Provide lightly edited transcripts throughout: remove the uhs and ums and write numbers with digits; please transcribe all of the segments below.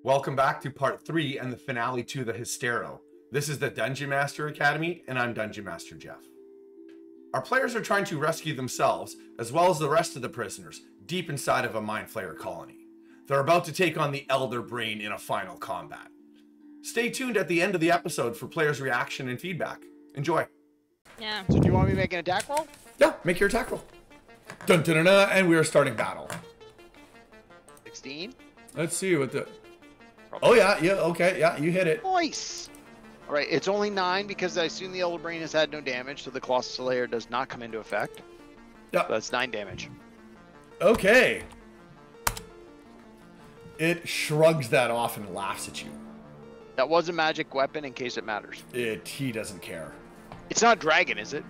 Welcome back to part 3 and the finale to the Hystero. This is the Dungeon Master Academy, and I'm Dungeon Master Jeff. Our players are trying to rescue themselves, as well as the rest of the prisoners, deep inside of a Mind Flayer colony. They're about to take on the Elder Brain in a final combat. Stay tuned at the end of the episode for players' reaction and feedback. Enjoy. Yeah. So do you want me to make an attack roll? Yeah, make your attack roll. Dun dun dun dun, and we are starting battle. 16? Let's see what the... Oh yeah, okay, yeah, you hit it. Nice! Alright, it's only 9 because I assume the Elder Brain has had no damage, so the Colossus Slayer does not come into effect. Yeah. So that's 9 damage. Okay. It shrugs that off and laughs at you. That was a magic weapon in case it matters. He doesn't care. It's not dragon, is it?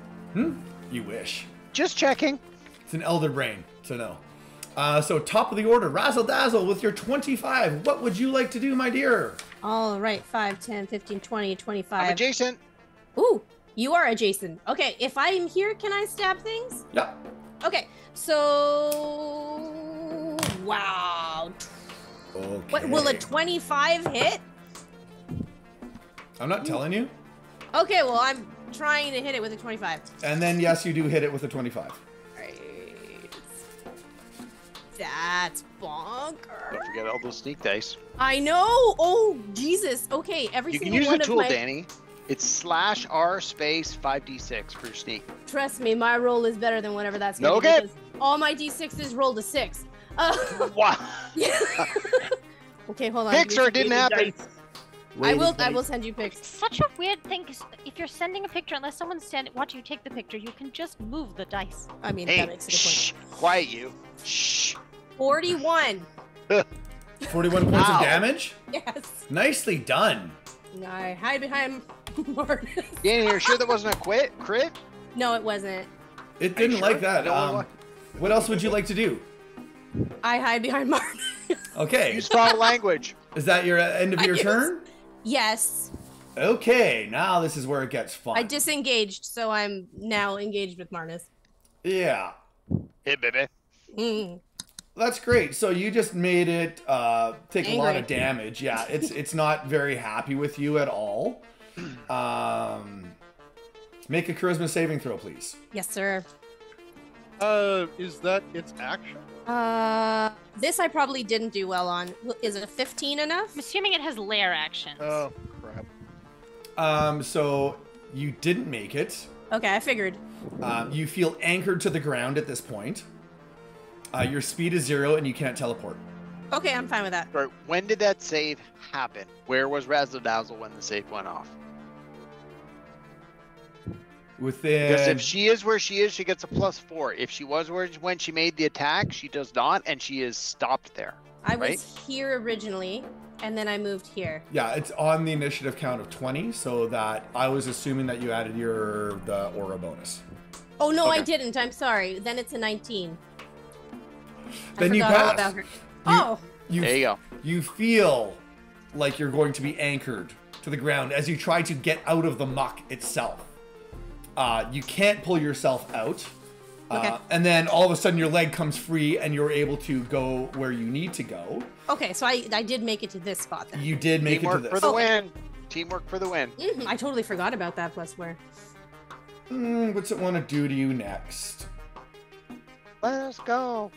You wish. Just checking. It's an Elder Brain, so no. So top of the order, Razzle Dazzle with your 25. What would you like to do, my dear? All right, 5, 10, 15, 20, 25. I'm adjacent. Ooh, you are adjacent. Okay, if I'm here, can I stab things? Yeah. Okay, so... Wow. Okay. What, will a 25 hit? I'm not telling you. Okay, well, I'm trying to hit it with a 25. And then, yes, you do hit it with a 25. Right. That's bonker. Don't forget all those sneak dice. I know. Oh, Jesus. Okay, every You can single use one the of tool, my... Danny. It's /R space 5d6 for your sneak. Trust me, my roll is better than whatever that's No gonna be, good. because all my d6s rolled a 6. Wow. Yeah. Okay, hold on. Pics or it didn't happen. I will send you pics. It's such a weird thing, because if you're sending a picture, unless someone's watching you take the picture, you can just move the dice. I mean, Hey, that makes a good shh. Quiet you. Shh. point. 41. 41 points Ow. of damage? Yes. Nicely done. I hide behind Marcus. Danny, you're sure that wasn't a crit? No, it wasn't. It didn't sure? like that. No, What else would you like to do? I hide behind Marcus. Okay. Use foul language. Is that your end of your Yes. turn? Yes. Okay, now this is where it gets fun. I disengaged, so I'm now engaged with Marcus. Yeah. Hey, baby. Mm. That's great. So you just made it take a lot Angry. of damage. Yeah, it's not very happy with you at all. Make a charisma saving throw, please. Yes, sir. Is that its action? This I probably didn't do well on. Is a 15 enough? I'm assuming it has lair actions. Oh, crap. So you didn't make it. Okay, I figured. You feel anchored to the ground at this point. Your speed is 0 and you can't teleport. Okay, I'm fine with that. Right, when did that save happen? Where was Razzle Dazzle when the save went off? Within... Because if she is where she is, she gets a +4. If she was where when she made the attack, she does not, and she is stopped there. I right? was here originally, and then I moved here. Yeah, it's on the initiative count of 20, so that I was assuming that you added the aura bonus. Oh, no, I Okay. didn't. I'm sorry. Then it's a 19. Then you forgot all pass. about her. Oh, There you go. You feel like you're going to be anchored to the ground as you try to get out of the muck itself. You can't pull yourself out. Okay. And then all of a sudden your leg comes free and you're able to go where you need to go. okay. So I did make it to this spot then. You did make it to Teamwork this. for the Okay. win. Teamwork for the win. I totally forgot about that plus where. What's it want to do to you next? Let's go.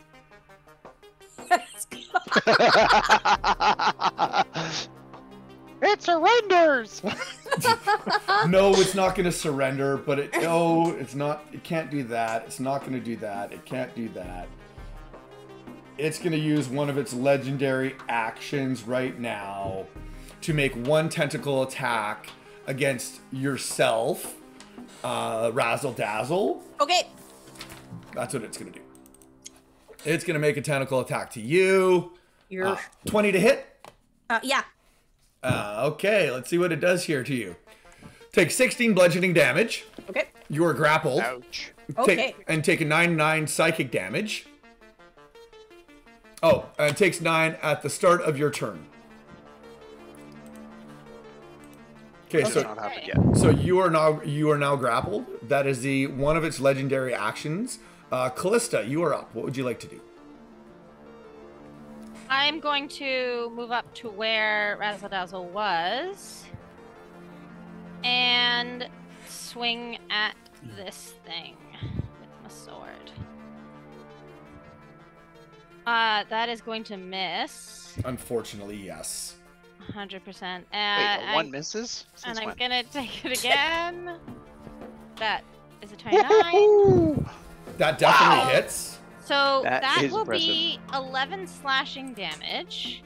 It surrenders. No, it's not going to surrender, but it's not. It can't do that. It's not going to do that. It can't do that. It's going to use one of its legendary actions right now to make one tentacle attack against yourself, Razzle Dazzle. Okay. That's what it's going to do. It's going to make a tentacle attack to you. You're. 20 to hit. Yeah. Okay, let's see what it does here to you. Take 16 bludgeoning damage. Okay. You are grappled. Ouch. Okay. Take a 9 psychic damage. Oh, and it takes 9 at the start of your turn. Okay, That's so not happened yet. so you are now grappled. That is one of its legendary actions. Callista, you are up. What would you like to do? I'm going to move up to where Razzle Dazzle was and swing at this thing with my sword. That is going to miss. Unfortunately, yes. 100%. Wait, one misses? And Since I'm when? gonna take it again. That is a 29. Woohoo! That definitely Wow. hits. So That that is will impressive. be 11 slashing damage.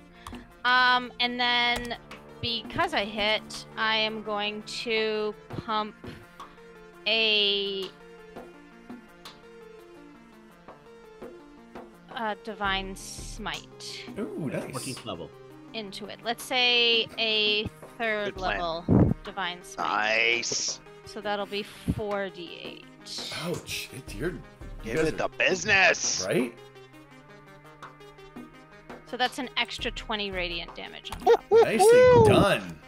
And then because I hit, I am going to pump a divine smite Ooh, nice. 14th level. into it. Let's say a third Good plan. level divine smite. Nice. So that'll be 4d8. Ouch. You Give guys it the business. right? So that's an extra 20 radiant damage on Woo, top. woo, Nicely woo. done.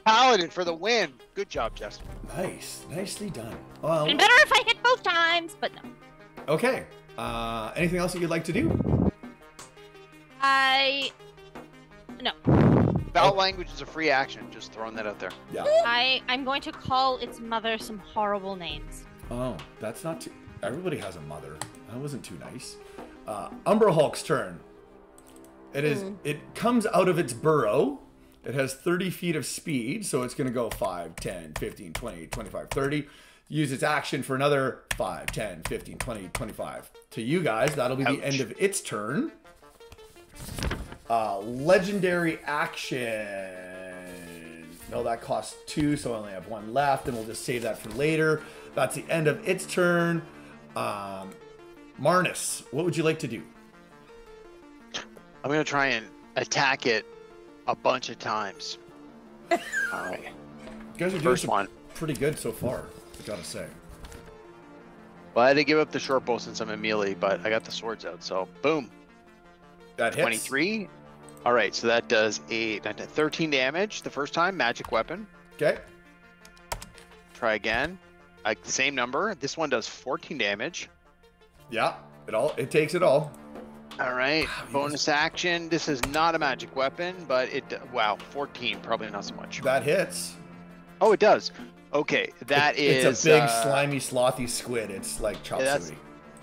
Paladin for the win. Good job, Jess. Nice. Nicely done. Well, Been better if I hit both times, but no. okay. Anything else that you'd like to do? No. Foul language is a free action. Just throwing that out there. Yeah. I'm going to call its mother some horrible names. Oh, that's not too... Everybody has a mother. That wasn't too nice. Umbra Hulk's turn. It comes out of its burrow. It has 30 feet of speed, so it's going to go 5, 10, 15, 20, 25, 30. Use its action for another 5, 10, 15, 20, 25. To you guys, that'll be the end of its turn. Legendary action. No, that costs 2, so I only have 1 left, and we'll just save that for later. That's the end of its turn. Marnus, what would you like to do? I'm going to try and attack it a bunch of times. All right. You guys are doing First some one. pretty good so far, I gotta say. Well, I had to give up the short bow since I'm in melee, but I got the swords out, so boom. That hits. 23. All right, so that does 13 damage the first time, magic weapon. Okay. Try again. Same number. This one does 14 damage. Yeah, it takes it all. All right, Wow, you bonus action. This is not a magic weapon, but wow, 14, probably not so much. That hits. Oh, it does. Okay, It's a big, slimy, slothy squid. It's like chop yeah, suey.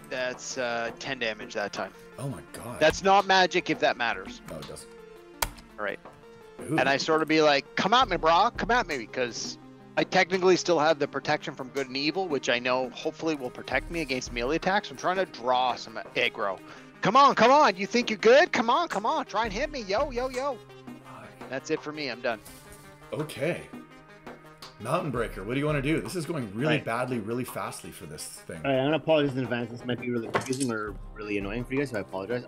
That's 10 damage that time. Oh my god. That's not magic if that matters. No, it doesn't. All right. Ooh. And I sort of be like, come at me, brah, come at me, because I technically still have the protection from good and evil, which I know hopefully will protect me against melee attacks. I'm trying to draw some aggro. Come on, you think you're good? Come on, try and hit me, yo. That's it for me, I'm done. Okay. Mountain Breaker, what do you want to do? This is going really Right. badly, really fastly for this thing. All right, I'm gonna apologize in advance. This might be really confusing or really annoying for you guys, so I apologize.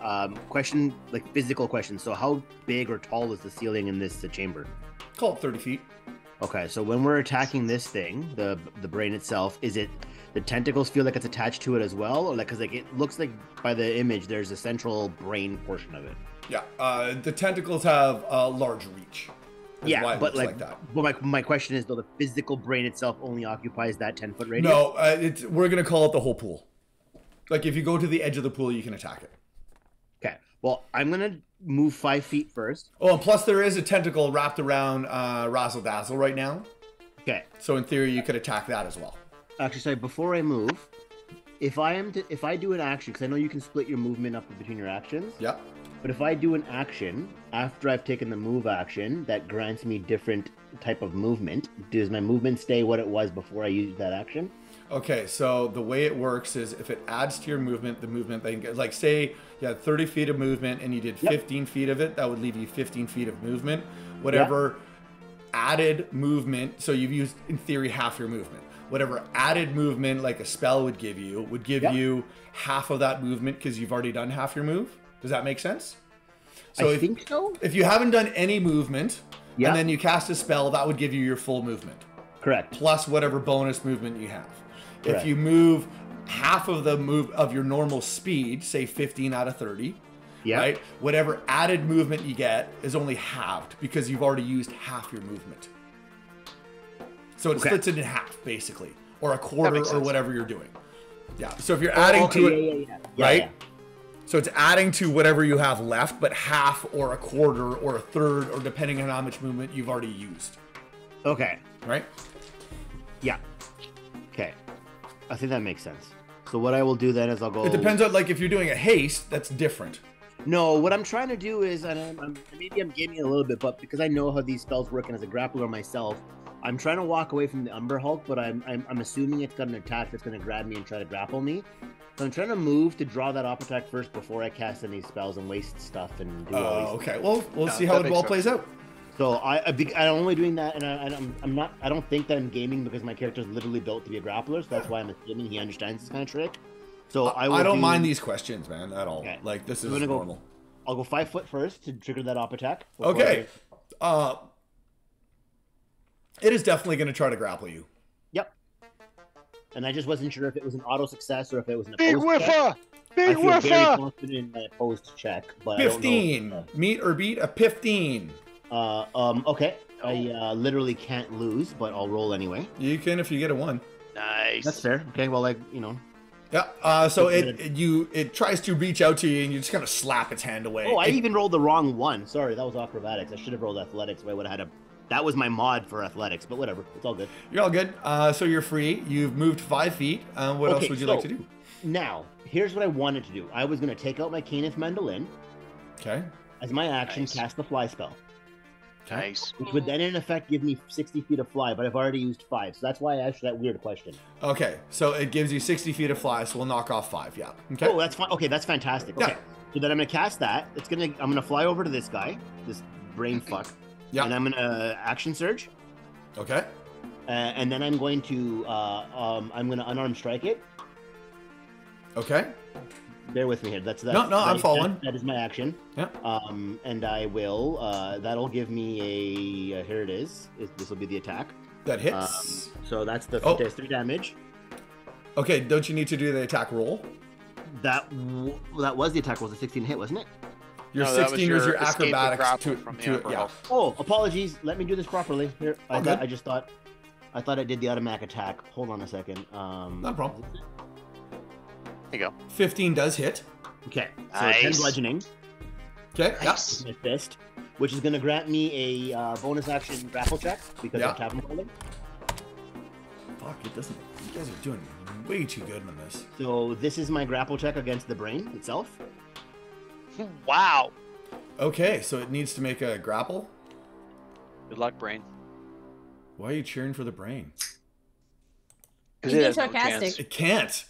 Question, like physical question. So, how big or tall is the ceiling in this chamber? Call it 30 feet. Okay, so when we're attacking this thing, the brain itself, is it the tentacles feel like it's attached to it as well, or like because like it looks like by the image there's a central brain portion of it? Yeah, the tentacles have a large reach. That's why Yeah, it but looks like, that. but my question is though, the physical brain itself only occupies that 10-foot radius? No, we're gonna call it the whole pool. Like if you go to the edge of the pool, you can attack it. Okay, well I'm gonna move 5 feet first. Oh, and plus there is a tentacle wrapped around Razzle Dazzle right now. Okay, So in theory, you could attack that as well. actually, sorry. Before I move, if I do an action, because I know you can split your movement up between your actions. Yep. But if I do an action after I've taken the move action that grants me different type of movement, does my movement stay what it was before I used that action? Okay, so the way it works is if it adds to your movement, the movement then like say you had 30 feet of movement and you did 15 feet of it, that would leave you 15 feet of movement. Whatever added movement, so you've used in theory half your movement. Whatever added movement like a spell would give you half of that movement because you've already done half your move. Does that make sense? So I think so. if you haven't done any movement Yeah. and then you cast a spell, that would give you your full movement. Correct. Plus whatever bonus movement you have. Correct. If you move half of the move of your normal speed, say 15 out of 30, Yeah. right? Whatever added movement you get is only halved because you've already used half your movement. So it Okay. splits it in half, basically, or a quarter, makes or sense. whatever you're doing. Yeah. So if you're adding to it, Yeah, right? yeah. So it's adding to whatever you have left, but half or a quarter or a third, or depending on how much movement you've already used. Okay. Right? Yeah. Okay. I think that makes sense. So what I will do then is I'll go... It depends on, like, if you're doing a haste, that's different. No, what I'm trying to do is, and maybe I'm gaming a little bit, but because I know how these spells work and as a grappler myself, I'm trying to walk away from the Umber Hulk, but I'm assuming it's got an attack that's going to grab me and try to grapple me. So I'm trying to move to draw that op attack first before I cast any spells and waste stuff and do all these okay. Well, we'll see how it all plays out. So I'm only doing that, and I'm not. I don't think that I'm gaming because my character is literally built to be a grappler. So that's why I'm assuming he understands this kind of trick. So I don't mind these questions, man, at all. Okay. Like, this is normal. I'll go 5 foot first to trigger that op attack. Okay. It is definitely going to try to grapple you. Yep. And I just wasn't sure if it was an auto success or if it was an Big opposed check. whiffer! Big I feel very whiffer! confident in my opposed check, but 15. I don't know. Meet or beat a 15. Okay. I literally can't lose, but I'll roll anyway. You can if you get a 1. Nice. That's fair. Okay, well, Yeah. So it tries to reach out to you, and you just kind of slap its hand away. Oh, I even rolled the wrong one. Sorry, that was acrobatics. I should have rolled athletics. I would have had a... That was my mod for athletics, but whatever. It's all good. You're all good. So you're free. You've moved 5 feet. What else would you like to do? Now, here's what I wanted to do. I was going to take out my Canis Mandolin. Okay. As my action, cast the fly spell. Nice. Which would then, in effect, give me 60 feet of fly, but I've already used 5. So that's why I asked that weird question. Okay. So it gives you 60 feet of fly, so we'll knock off 5. Yeah. Okay. Oh, that's fine. Okay, that's fantastic. Okay. Yeah. So then I'm going to cast that. I'm going to fly over to this guy, this brain fuck. Yeah. And I'm going to action surge. Okay. And then I'm going to unarmed strike it. Okay. Bear with me here. That's that. No, I'm following. That is my action. Yeah. And I will. That'll give me a. Here it is. This will be the attack. That hits. So that's the there's 3 damage. Okay. Don't you need to do the attack roll? That was the attack roll. The 16 hit, wasn't it? Your No, 16 was your escape the acrobatics grapple to from the yeah. umbrella. Oh, apologies. Let me do this properly. Here, I Okay. thought I did the automatic attack. Hold on a second. No problem. There you go. 15 does hit. Okay, so Nice. 10 bludgeoning. Okay. Nice. My fist, which is going to grant me a bonus action grapple check because Yeah. I'm tavern holding. Fuck, it doesn't. You guys are doing way too good on this. So this is my grapple check against the brain itself. Wow. Okay, so it needs to make a grapple. Good luck, brain. Why are you cheering for the brain? Because He's it has being no sarcastic. chance. It can't.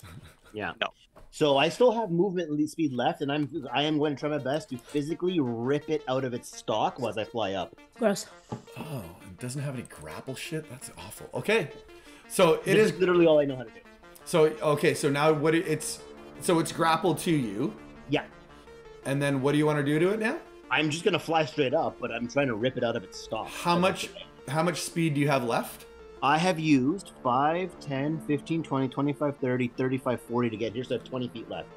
Yeah. No. So I still have movement speed left, and I am going to try my best to physically rip it out of its stalk as I fly up. Gross. Oh, it doesn't have any grapple shit? That's awful. Okay. So This is literally all I know how to do. So okay, so now it's grappled to you, Yeah. and then what do you want to do to it now? I'm just going to fly straight up, but I'm trying to rip it out of its stalk. How much speed do you have left? I have used 5, 10, 15, 20, 25, 30, 35, 40 to get here, so I have 20 feet left.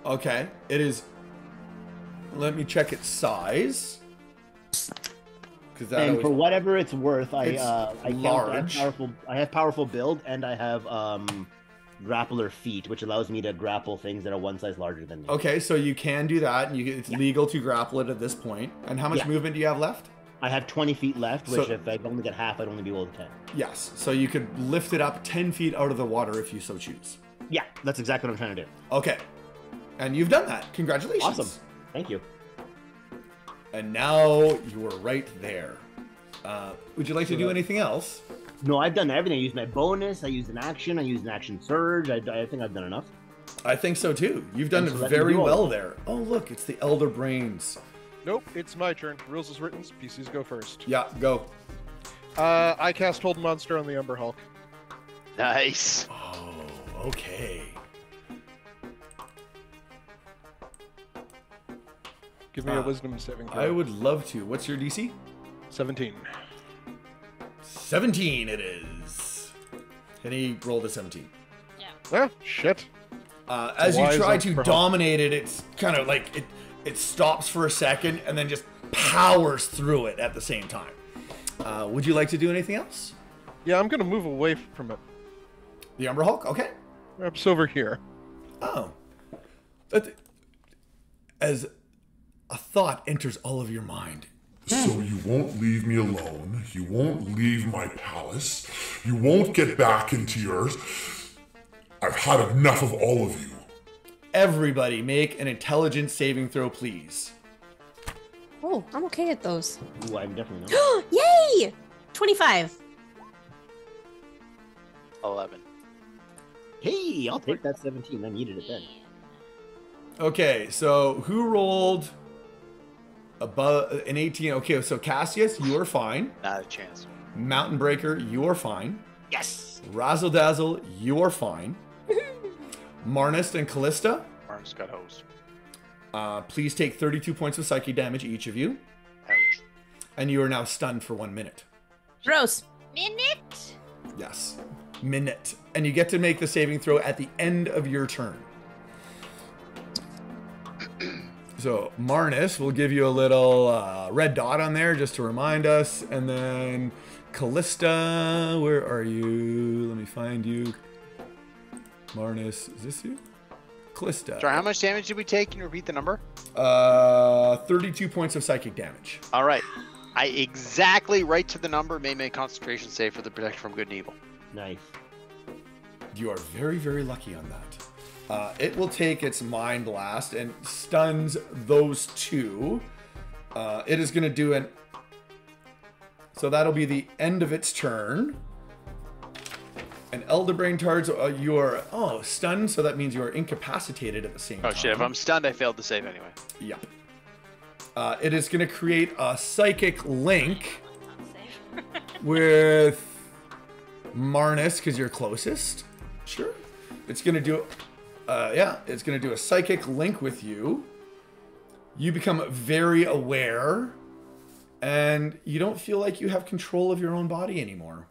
Okay, it is. Let me check its size. And for whatever it's worth, I large. I have powerful build, and I have grappler feet, which allows me to grapple things that are one size larger than me. Okay, so you can do that, and it's legal to grapple it at this point. And how much movement do you have left? I have 20 feet left, which So- if I only get half, I'd only be able to 10. Yes, so you could lift it up 10 feet out of the water if you so choose. Yeah, that's exactly what I'm trying to do. Okay, and you've done that. Congratulations. Awesome. Thank you. And now you are right there. Would you like to do anything else? No, I've done everything. I used my bonus. I used an action surge. I think I've done enough. I think so too. You've done Thanks for letting very me roll. well there. Oh, look, it's the Elder Brains. Nope, it's my turn. Rules is written, PCs go first. Yeah, go. I cast Hold Monster on the Umber Hulk. Nice. Oh, okay. Give me a wisdom saving throw. I would love to. What's your DC? 17. 17 it is. And he rolled a 17. Ah, shit. As you Wise try up to for dominate it, it's kind of like it stops for a second and then just powers through it at the same time. Would you like to do anything else? Yeah, I'm gonna move away from it. The Umber Hulk? Okay. Perhaps over here. Oh. as a thought enters all of your mind. So you won't leave me alone. You won't leave my palace. You won't get back into yours. I've had enough of all of you. Everybody make an intelligence saving throw, please. Oh, I'm okay at those. Ooh, I'm definitely not. Yay! 25. 11. Hey, I'll take that 17. I needed it then. Okay, so who rolled above an 18? Okay, so Cassius, you are fine. Not a chance. Mountain Breaker, you are fine. Yes. Razzle Dazzle, you are fine. Marnus and Callista, Arms got hosed. please take 32 points of psychic damage, each of you. Ouch. And you are now stunned for 1 minute. Gross. Minute. Yes. Minute. And you get to make the saving throw at the end of your turn. So, Marnus, we'll give you a little red dot on there just to remind us. And then Callista, where are you? Let me find you. Marnus, is this you? Callista. Sorry, how much damage did we take? Can you repeat the number? 32 points of psychic damage. All right. I exactly right to the number made my concentration save for the protection from good and evil. Nice. You are very, very lucky on that. It will take its Mind Blast and stuns those two. It is going to do an... So that'll be the end of its turn. An Elder Brain targets, you are, stunned, so that means you are incapacitated at the same time. Oh shit, if I'm stunned, I failed to save anyway. Yep. It is going to create a psychic link with Marnus, because you're closest. Sure. It's going to do, it's going to do a psychic link with you. You become very aware, and you don't feel like you have control of your own body anymore.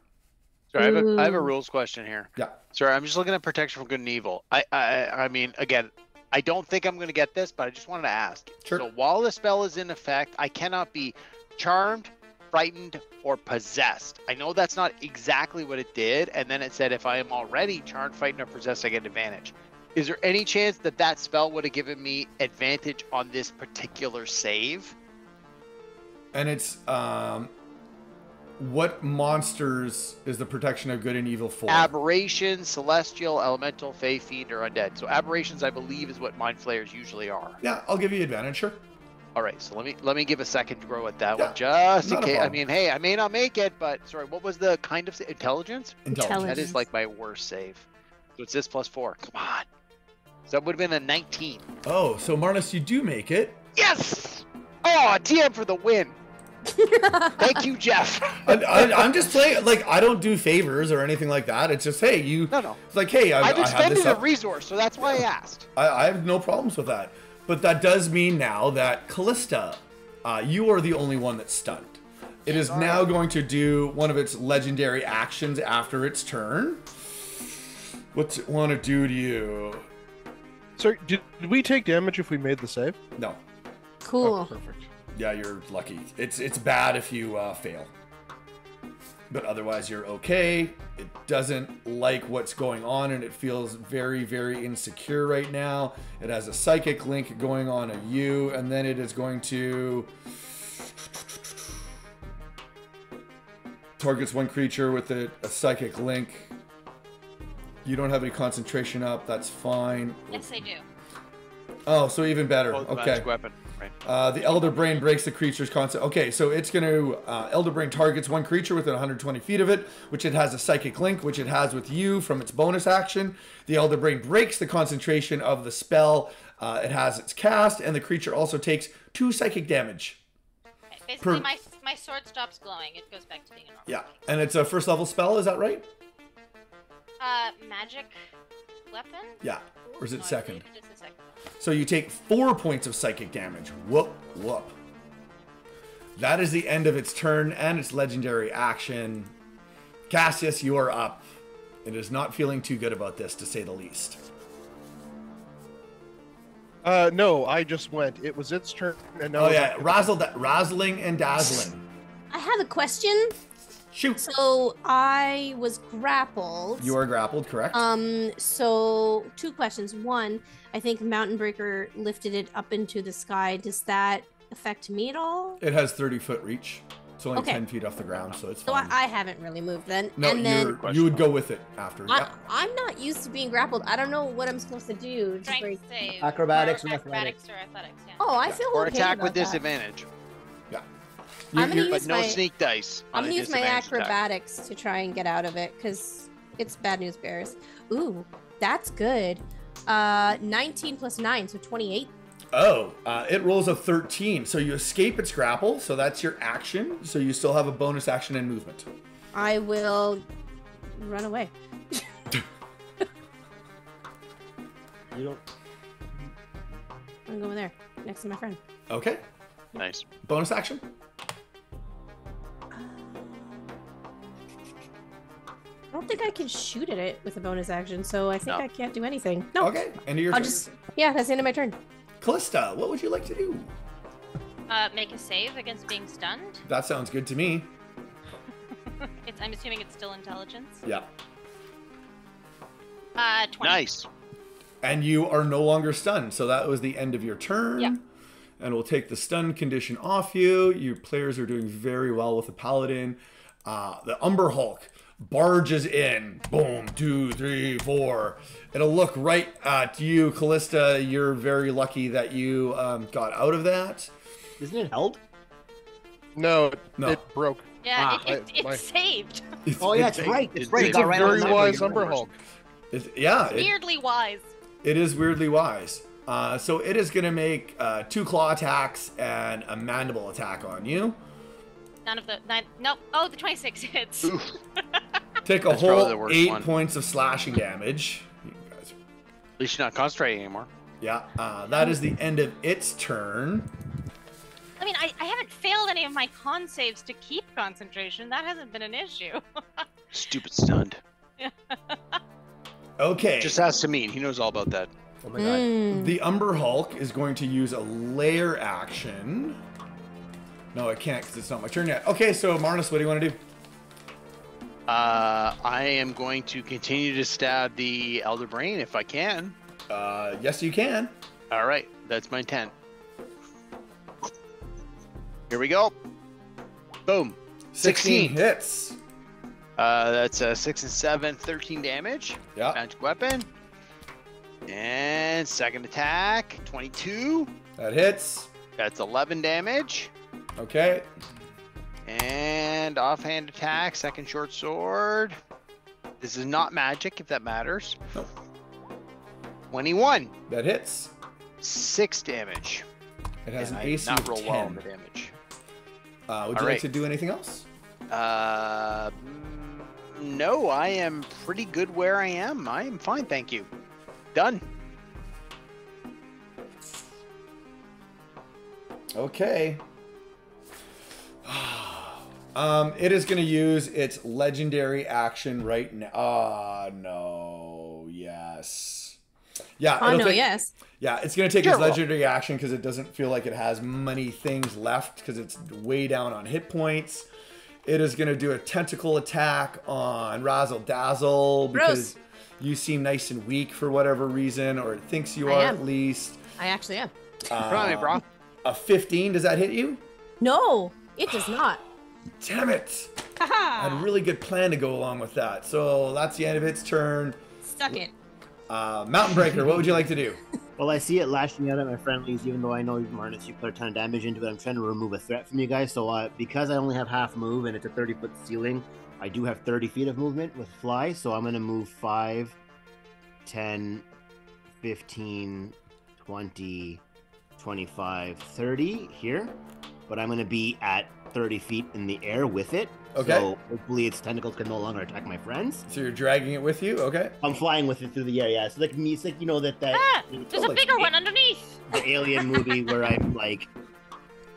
Sorry, I have a rules question here. Yeah. Sorry, I'm just looking at protection from good and evil. I mean, again, I don't think I'm going to get this, but I just wanted to ask. Sure. So while the spell is in effect, I cannot be charmed, frightened, or possessed. I know that's not exactly what it did, and then it said if I am already charmed, frightened, or possessed, I get advantage. Is there any chance that that spell would have given me advantage on this particular save? And it's, what monsters is the protection of good and evil for? Aberrations, celestial, elemental, fey, fiend, or undead. So aberrations, I believe, is what mind flayers usually are. Yeah, I'll give you advantage, sure. All right, so let me give a second go at that Yeah, one, just in not a case. I problem. mean, hey, I may not make it, but sorry, what was the kind of intelligence? Intelligence. That is like my worst save. So it's this plus 4. Come on. So that would have been a 19. Oh, so Marnus, you do make it. Yes! Oh, TM for the win. Thank you, Jeff. I'm just playing, like, I don't do favors or anything like that. It's just, hey, you... No. It's like, hey, I've I have expended this a up. resource, so that's why I asked. I have no problems with that. But that does mean now that Callista, you are the only one that's stunned. It is now going to do one of its legendary actions after its turn. What's it want to do to you? Sorry, did we take damage if we made the save? No. Cool. Oh, perfect. Yeah, you're lucky. It's bad if you fail. But otherwise, you're okay. It doesn't like what's going on, and it feels very, very insecure right now. It has a psychic link going on a you, and then it is going to... targets one creature with a psychic link. You don't have any concentration up. That's fine. Yes, I do. Oh, so even better. Oh, the Okay. magic weapon. Right. The Elder Brain breaks the creature's concept. Okay, so it's going to... Elder Brain targets one creature within 120 feet of it, which it has a psychic link, which it has with you from its bonus action. The Elder Brain breaks the concentration of the spell. It has its cast, and the creature also takes 2 psychic damage. Basically, my sword stops glowing. It goes back to being a normal. Yeah, and it's a first level spell, is that right? Magic weapon? Yeah, or is it No, I second? believe it is the second one. So you take 4 points of psychic damage. Whoop, whoop. That is the end of its turn and its legendary action. Cassius, you are up. It is not feeling too good about this, to say the least. No, I just went. It was its turn, and now. Oh yeah, razzling and dazzling. I have a question. Shoot. So I was grappled. You are grappled, correct? So 2 questions. One, I think Mountain Breaker lifted it up into the sky. Does that affect me at all? It has 30-foot reach. It's only Okay. 10 feet off the ground, so it's So fine. I haven't really moved then. No, and then you would go with it after. Yeah. I'm not used to being grappled. I don't know what I'm supposed to do. to break- Strength save. Acrobatics or or acrobatics or athletics. Yeah. Oh, I feel Or okay attack about with that. disadvantage. I'm gonna use But no my- sneak dice. I'm on gonna a use my disadvantage attack. acrobatics to try and get out of it because it's bad news bears. Ooh, that's good. 19 plus 9, so 28. Oh, it rolls a 13. So you escape its grapple, so that's your action. So you still have a bonus action and movement. I will run away. You don't. I'm gonna go over there next to my friend. Okay. Nice. Bonus action. I don't think I can shoot at it with a bonus action, so I think No. I can't do anything. No. Okay. End of your I'll turn. just that's the end of my turn. Callista, what would you like to do? Make a save against being stunned. That sounds good to me. I'm assuming it's still intelligence. Yeah. 20. Nice. And you are no longer stunned, so that was the end of your turn. Yeah. And we'll take the stun condition off you. Your players are doing very well with the paladin. The Umber Hulk barges in. Boom, 2, 3, 4. It'll look right at you, Callista. You're very lucky that you got out of that. Isn't it held? No, No. it broke. Yeah, Ah, it my- saved. Oh yeah, it's right. It's right. It It's got a right on very the wise number. Umber Hulk. Weirdly wise. It is weirdly wise. So it is going to make 2 claw attacks and a mandible attack on you. None of the 9. Nope. Oh, the 26 hits. Oof. Take a That's probably the whole worst 8 one. points of slashing damage. You guys, At least you're not concentrating anymore. yeah, that is the end of its turn. I mean, I haven't failed any of my con saves to keep concentration. That hasn't been an issue. Stupid stunned. Okay. Just ask Samin. He knows all about that. Oh my god. Mm. The Umber Hulk is going to use a lair action. No, I can't because it's not my turn yet. Okay, so Marnus, what do you want to do? I am going to continue to stab the Elder Brain if I can. Yes, you can. All right, that's my intent. Here we go. Boom. 16 hits. That's 6 and 7, 13 damage. Yeah, Magic weapon. And second attack, 22. that hits. That's 11 damage. Okay. And offhand attack, second short sword. This is not magic, if that matters. Nope. 21. That hits. 6 damage. It has And an I did AC not of roll 10. well on the damage. Would you All like right. to do anything else? No, I am pretty good where I am. I am fine, thank you. Done. Okay. It is going to use its legendary action right now. No. Yes. Yeah. Oh it'll no, take- yes. Yeah, it's going to take Sure, its well. legendary action because it doesn't feel like it has many things left because it's way down on hit points. It is going to do a tentacle attack on Razzle Dazzle because Gross. you seem nice and weak for whatever reason, or it thinks you I are am. at least. I actually am. Come me, bro. A 15, does that hit you? No, it does not. Damn it! I had a Haha. really good plan to go along with that. So that's the end of its turn. Stuck it. Mountain Breaker, what would you like to do? Well, I see it lashing out at my friendlies, even though I know Marnus, you put a ton of damage into it. I'm trying to remove a threat from you guys. So because I only have half move and it's a 30-foot ceiling, I do have 30 feet of movement with fly. So I'm going to move 5, 10, 15, 20, 25, 30 here. But I'm going to be at 30 feet in the air with it. Okay. So hopefully its tentacles can no longer attack my friends. So you're dragging it with you? Okay. I'm flying with it through the air, yeah. So like me, it's like, you know, that Ah, there's totally. a bigger one underneath. the alien movie where I'm like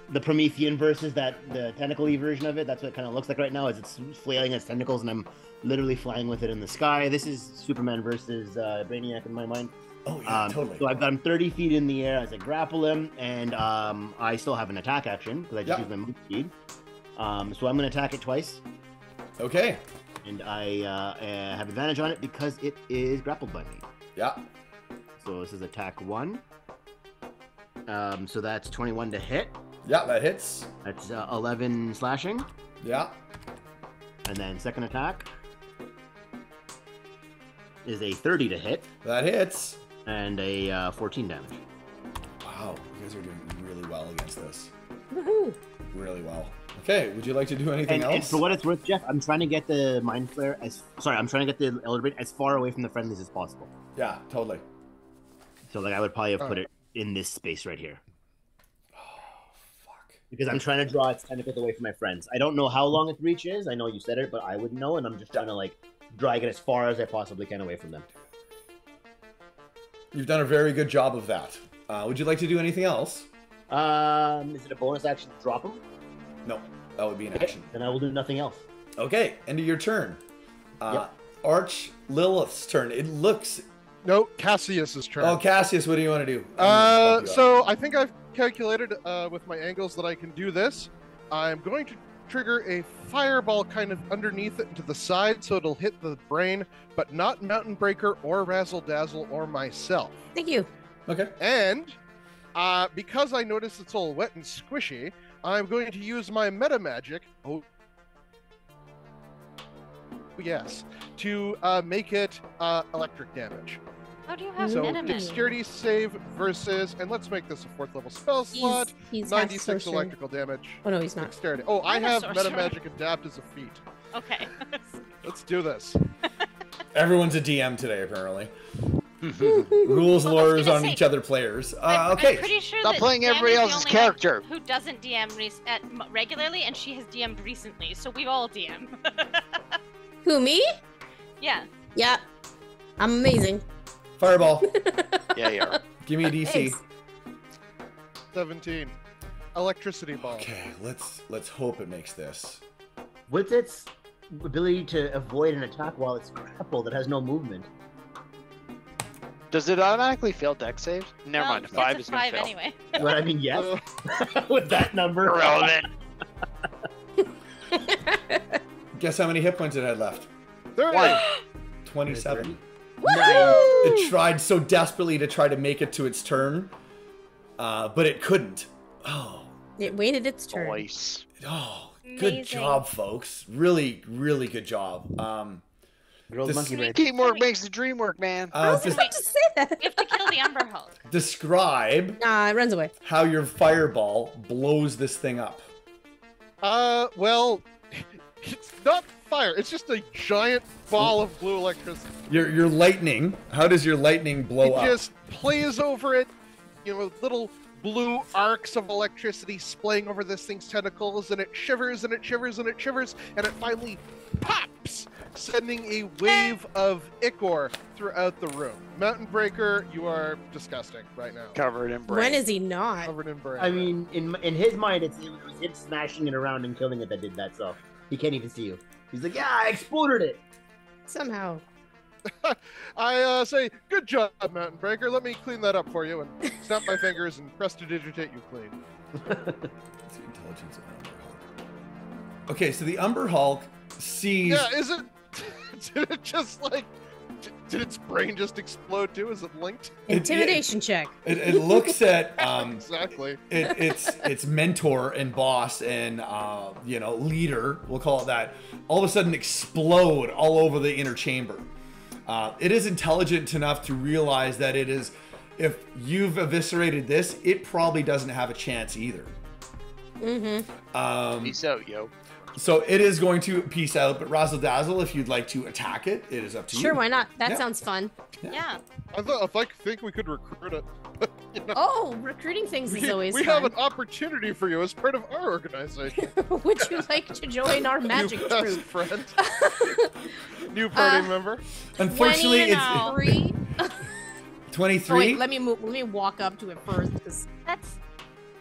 the Promethean versus the tentacle-y version of it. That's what it kind of looks like right now, is it's flailing its tentacles and I'm literally flying with it in the sky. This is Superman versus Brainiac in my mind. Oh, yeah, totally. So I'm 30 feet in the air as I grapple him, and I still have an attack action because I just Yep. used my move speed. So I'm going to attack it twice. Okay. And I have advantage on it because it is grappled by me. Yeah. So this is attack 1. So that's 21 to hit. Yeah, that hits. That's 11 slashing. Yeah. And then second attack is a 30 to hit That hits. and a 14 damage. Wow, you guys are doing really well against this. Woohoo! Really well. Okay, would you like to do anything And else? for what it's worth, Jeff, I'm trying to get the Mind Flare I'm trying to get the Elder Brain as far away from the friendlies as possible. Yeah, totally. So like I would probably have put it in this space right here. Fuck. Because I'm trying to draw its tentacles away from my friends. I don't know how long its reach is. I know you said it, but I wouldn't know, and I'm just trying to like drag it as far as I possibly can away from them. You've done a very good job of that. Would you like to do anything else? Is it a bonus action to drop them? No, that would be an action. Then I will do nothing else. Okay, end of your turn. Yep. Arch Lilith's turn. It looks. No, Cassius's turn. Oh, Cassius, what do you want to do? I'm gonna bump you up. So I think I've calculated with my angles that I can do this. I'm going to trigger a fireball kind of underneath it and to the side so it'll hit the brain, but not Mountain Breaker or Razzle Dazzle or myself. Thank you. Okay. And because I notice it's all wet and squishy, I'm going to use my meta magic. Oh, yes, to make it electric damage. How do you have So meta magic? dexterity save versus, and let's make this a 4th level spell slot. He's half 96 sorcerer. electrical damage. Oh no, he's not. Dexterity. Oh, I I'm a have meta sorcerer. magic adapt as a feat. Okay. Let's do this. Everyone's a DM today, apparently. Rules lawyers gonna on say, each other players. I'm Okay. pretty sure Stop that playing Sam everybody is the else's only one character. who doesn't DM regularly, and she has DM'd recently, so we all DM. Who, me? Yeah. Yeah. I'm amazing. Fireball. Yeah, you are. Give me a DC. Thanks. 17. Electricity ball. Okay, let's hope it makes this. What's its ability to avoid an attack while it's grappled that has no movement? Does it automatically fail dex saves? Never Well, mind. it's 5 a is going to 5 fail. anyway. But I mean, yes. With that number. Irrelevant. Guess how many hit points it had left? 30. One. 27. Nice. It tried so desperately to try to make it to its turn, but it couldn't. Oh, It waited its turn. Voice. good Amazing. job, folks. Really, really good job. Girls This- monkey brain. Teamwork makes the dream work, man. I was Des- about to say that. We have to kill the Umber Hulk. describe Nah, it runs away. how your fireball blows this thing up. Well, it's not fire. It's just a giant ball of blue electricity. Your lightning. How does your lightning blow It up? just plays over it, little blue arcs of electricity splaying over this thing's tentacles, and it shivers and it shivers and it shivers, and it finally pops, sending a wave of ichor throughout the room. Mountain Breaker, you are disgusting right now. Covered in brain. When is he not? Covered in brain. I mean, in his mind, it was him smashing it around and killing it that did that, so he can't even see you. He's like, yeah, I exploded it. Somehow. I say, good job, Mountain Breaker. Let me clean that up for you and snap my fingers and prestidigitate you clean. What's the intelligence of Umber Hulk? Okay, so the Umber Hulk sees. Yeah, is it? Did it just like? Did its brain just explode too? Is it linked? Intimidation check. It looks at Exactly. its mentor and boss and leader, we'll call it that, all of a sudden explode all over the inner chamber. It is intelligent enough to realize that it is, if you've eviscerated this, it probably doesn't have a chance either. Mm-hmm. Peace out, yo. So it is going to peace out, but Razzle Dazzle, if you'd like to attack it, it is up to you. Sure, why not? That Yeah. sounds fun. Yeah. I think we could recruit it. Oh, recruiting things is always we fun. have an opportunity for you as part of our organization. Would you like to join our magic New best troupe? friend. New party member. Unfortunately, it's now. 23. 23. Oh, wait, let me walk up to it first because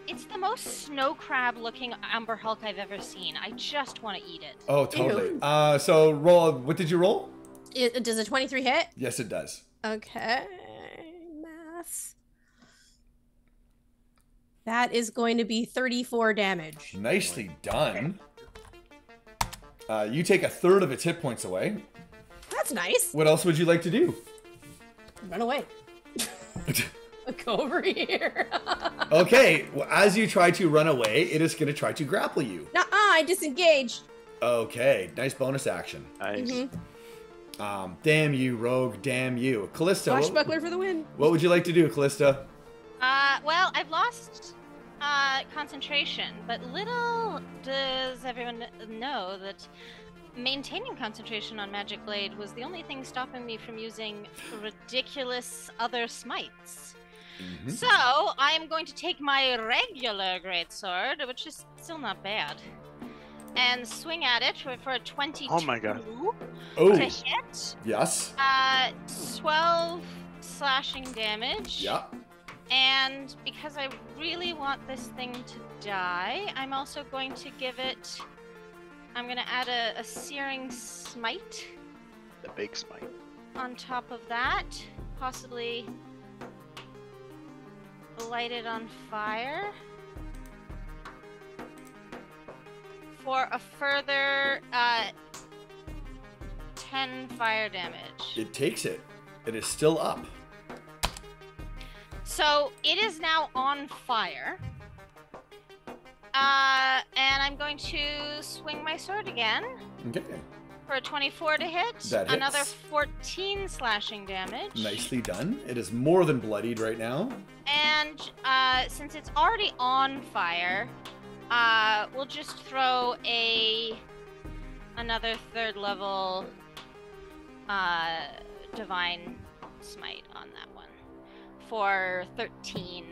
It's the most snow crab looking Umber Hulk I've ever seen. I just want to eat it. Oh, totally. So roll. What did you roll? does a 23 hit? Yes, it does. Okay, math. That is going to be 34 damage. Nicely done. You take a third of its hit points away. That's nice. What else would you like to do? Run away. Go over here. Okay, well, as you try to run away, it is going to try to grapple you. Nuh-uh, I disengaged. Okay, nice bonus action. Nice. Damn you, rogue. Damn you. Callista, Swashbuckler for the win. what would you like to do, Callista? Well, I've lost concentration, but little does everyone know that maintaining concentration on Magic Blade was the only thing stopping me from using ridiculous other smites. So, I am going to take my regular greatsword, which is still not bad, and swing at it for a 22 Oh my god. Oh, to hit. yes. 12 slashing damage. Yeah. And because I really want this thing to die, I'm also going to give it... I'm going to add a searing smite The big smite. on top of that. Possibly light it on fire. For a further 10 fire damage. It takes it. It is still up. So it is now on fire. And I'm going to swing my sword again Okay. for a 24 to hit. That hits. Another 14 slashing damage. Nicely done. It is more than bloodied right now. And since it's already on fire, we'll just throw another third level divine smite on that one for 13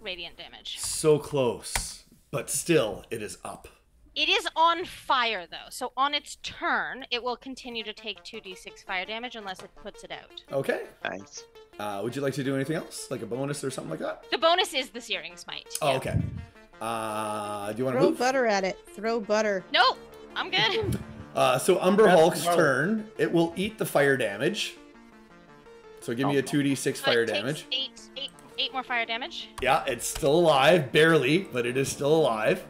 radiant damage. So close, but still, it is up. It is on fire though, so on its turn, it will continue to take 2d6 fire damage unless it puts it out. Okay. Nice. Would you like to do anything else, like a bonus or something like that? The bonus is the searing smite. Oh, yeah. okay. Do you want to Throw move? butter at it. Throw butter. Nope, I'm good. So Umber That's Hulk's the problem. turn. It will eat the fire damage. So give me a 2d6 So fire it takes damage. eight more fire damage. Yeah, it's still alive, barely, but it is still alive.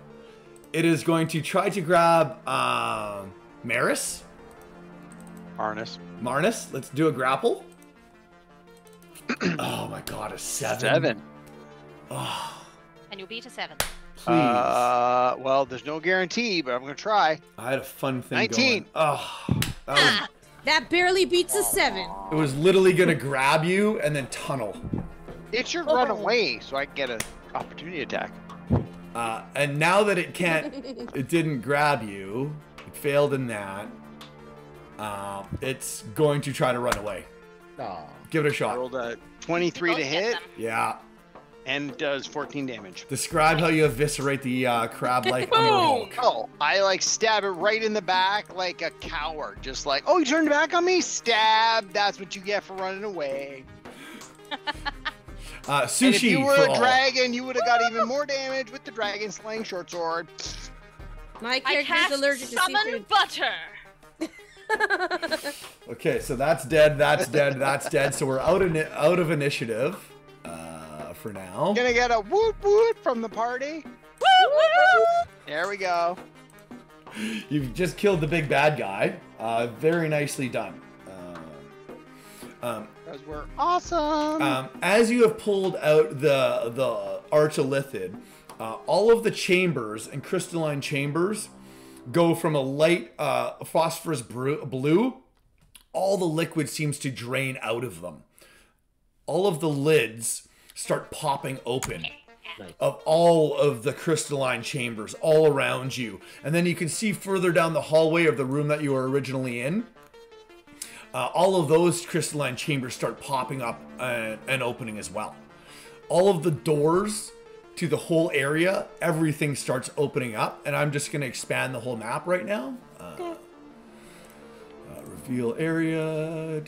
It is going to try to grab Maris. Harness. Marnus, let's do a grapple. Oh my god, a 7. 7. Oh, And you'll beat a 7. please. Well, there's no guarantee, but I'm gonna try. I had a fun thing 19. going. Oh, that That barely beats a 7. it was literally going to grab you and then tunnel. It should run away so I can get an opportunity attack. And now that it can't, it didn't grab you, it failed in that, it's going to try to run away. Aw. Give it a I shot. rolled a 23 Both to get hit them. Yeah. and does 14 damage. Describe how you eviscerate the crab-like Umber Hulk. Oh, I like stab it right in the back like a coward. Just like, oh, you turned back on me? Stab. That's what you get for running away. And if Sushi you were for a all. dragon, you would have got even more damage with the dragon slaying short sword. My I character is cast allergic to summon seafood. butter. Okay, so that's dead. That's dead. That's dead. So we're out of initiative for now. Gonna get a woot woot from the party. There we go. You've just killed the big bad guy. Very nicely done. Because we're awesome. As you have pulled out the archolithid, all of the chambers and crystalline chambers go from a light phosphorus blue. All the liquid seems to drain out of them. All of the lids start popping open of all of the crystalline chambers all around you. And then you can see further down the hallway of the room that you were originally in. All of those crystalline chambers start popping up and opening as well. All of the doors to the whole area, everything starts opening up. And I'm just going to expand the whole map right now. Reveal area.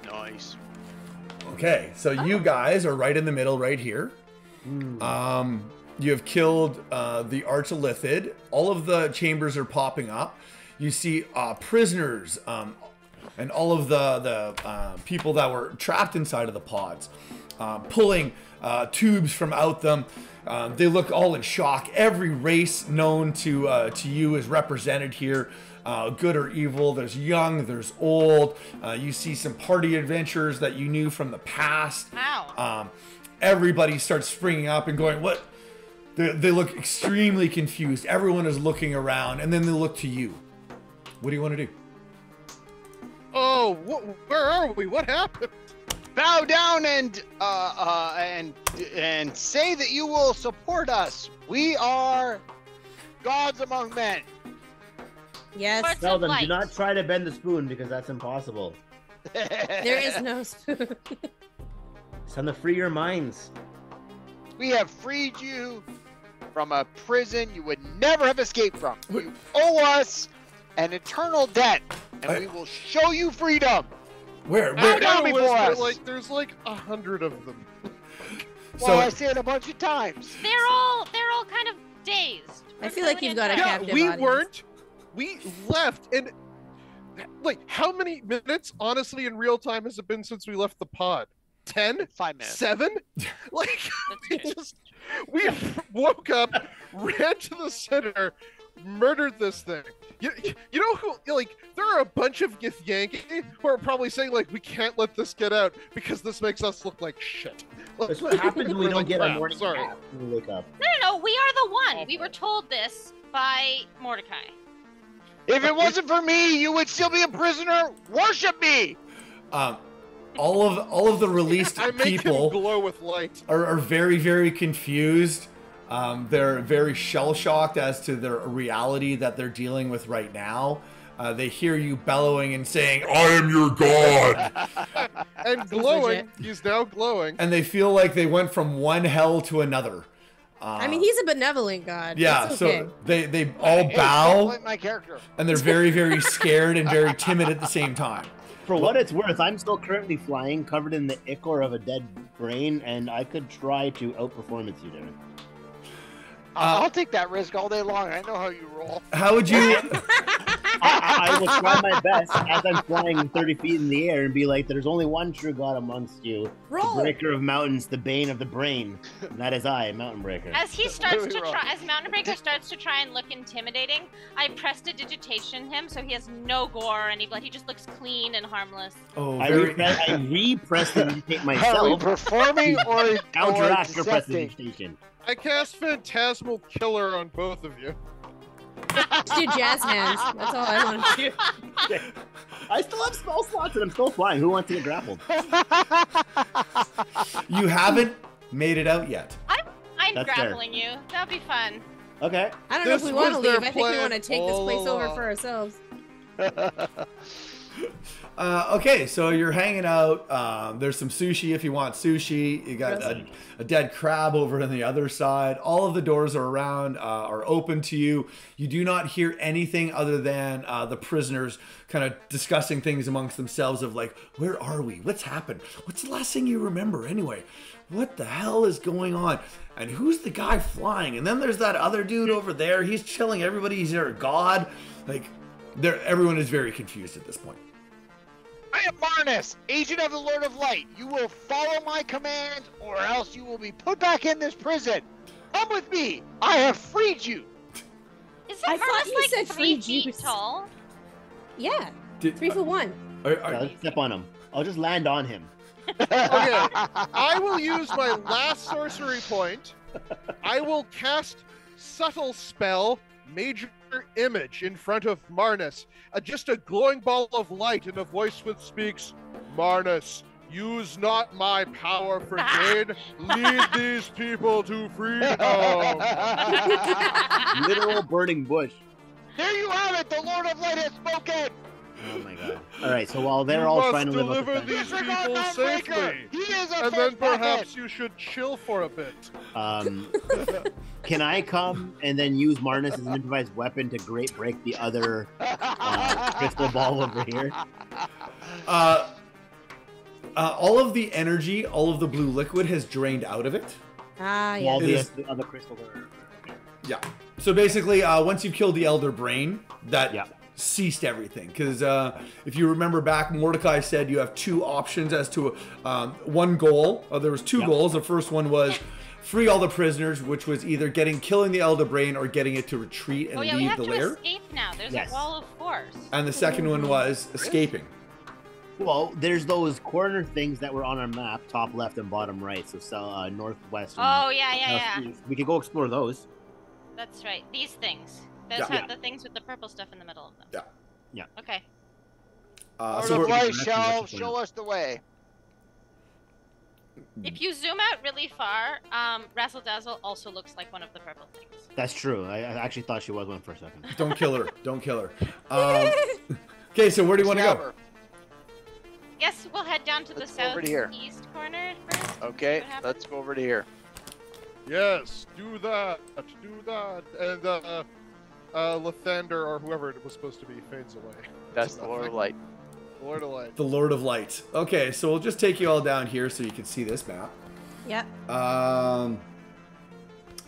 Nice. Okay, so you guys are right in the middle right here. You have killed the archolithid. All of the chambers are popping up. You see prisoners and all of the people that were trapped inside of the pods pulling tubes from out them. They look all in shock. Every race known to you is represented here, good or evil. There's young, there's old. You see some party adventures that you knew from the past. Wow. Everybody starts springing up and going, what? They look extremely confused. Everyone is looking around, and then they look to you. What do you want to do? Oh, where are we? What happened? Bow down and say that you will support us. We are gods among men. Yes. What's Tell it them, like? do not try to bend the spoon because that's impossible. There is no spoon. It's time to free your minds. We have freed you from a prison you would never have escaped from. You owe us an eternal debt, and we will show you freedom. Where? Bow Where? down before us. There's like 100 of them. Well, I say it a bunch of times. They're all kind of dazed. I feel like you've got a Yeah, captive we audience. weren't. We left, and like, how many minutes, honestly, in real time has it been since we left the pod? 10? 5 minutes. 7? Like, we woke up, ran to the center, murdered this thing. You know who, like, there are a bunch of Githyanki who are probably saying, like, we can't let this get out because this makes us look like shit. That's what happens when we We're don't like, get a crap, morning sorry. nap when we wake up. No, we are the one. We were told this by Mordecai. If it wasn't for me, you would still be a prisoner. Worship me. All of the released I make people him glow with light. are very, very confused. They're very shell-shocked as to the reality that they're dealing with right now. They hear you bellowing and saying, I am your god. And glowing. He's now glowing. and they feel like they went from one hell to another. I mean, he's a benevolent god. Yeah, It's okay. so they all Hey, bow, don't like my character. and they're very, very scared and very timid at the same time. For what it's worth, I'm still currently flying, covered in the ichor of a dead brain, and I could try to outperform it, you Darren. I'll take that risk all day long. I know how you roll. How would you? I will try my best as I'm flying 30 feet in the air and be like, there's only one true god amongst you, Roll. the breaker of mountains, the bane of the brain. And that is I, Mountain Breaker. As he starts to Roll. try, as Mountain Breaker starts to try and look intimidating, I prestidigitation him so he has no gore or any blood. He just looks clean and harmless. Oh, I very. represtidigitate Are we myself. performing or Counteract your decepting? prestidigitation. I cast Phantasmal Killer on both of you. Just do jazz hands. That's all I want to do. I still have spell slots and I'm still flying. Who wants to get grappled? You haven't made it out yet. I'm That's fair. grappling you. That'd be fun. Okay. I don't know if This we want to was their leave. I think we plan want to take this all place over along. for ourselves. Okay, so you're hanging out. There's some sushi if you want sushi. You got a dead crab over on the other side. All of the doors are around, are open to you. You do not hear anything other than the prisoners kind of discussing things amongst themselves of like, where are we? What's happened? What's the last thing you remember anyway? What the hell is going on? And who's the guy flying? And then there's that other dude over there. He's chilling everybody. He's their god. Like, everyone is very confused at this point. I am Marnus, agent of the Lord of Light. You will follow my commands, or else you will be put back in this prison. Come with me. I have freed you. Isn't I thought Marcus you like said 3 free feet juice. tall? Yeah. Did- 3 for 1. Let's step on him. I'll just land on him. Okay, I will use my last sorcery point. I will cast Subtle Spell, Major Image, in front of Marnus. Just a glowing ball of light and a voice which speaks, Marnus, use not my power for gain. Lead these people to freedom. Literal burning bush. There you have it. The Lord of Light has spoken. Oh my god. Alright, so while they're You all must trying to live up deliver to these Disregard people Dawnbreaker. safely. He is a And then first perhaps packet. you should chill for a bit. Can I come and then use Marnus as an improvised weapon to great break the other crystal ball over here? All of the energy, all of the blue liquid has drained out of it. Ah, yeah. While It is- the other crystals are... Yeah. So basically, once you've killed the Elder Brain, that Yeah. ceased everything. Because if you remember back, Mordecai said you have 2 options as to one goal. There was 2 Yeah. goals. The first one was free all the prisoners, which was either killing the Elder Brain or getting it to retreat and Oh yeah, we leave have the to lair. escape now. There's Yes. a wall of force. And the second one was escaping. Well, there's those corner things that were on our map, top left and bottom right, so northwest. And Oh yeah. southeast. We could go explore those. That's right. These things. Those Yeah. have the things with the purple stuff in the middle of them. Yeah. Yeah. Okay. Lord So of we're- Light shall show us the way. If you zoom out really far, Razzle Dazzle also looks like one of the purple things. That's true. I actually thought she was one for a second. Don't kill her. Don't kill her. Okay, so where do you want to go? Stabber. Guess we'll head down to Let's the go over to here. southeast corner first. Okay, What happened? let's go over to here. Yes, do that. And Lathander or whoever it was supposed to be fades away. That's the Lord of Light. Lord of Light. The Lord of Light. Okay, so we'll just take you all down here so you can see this map. Yep.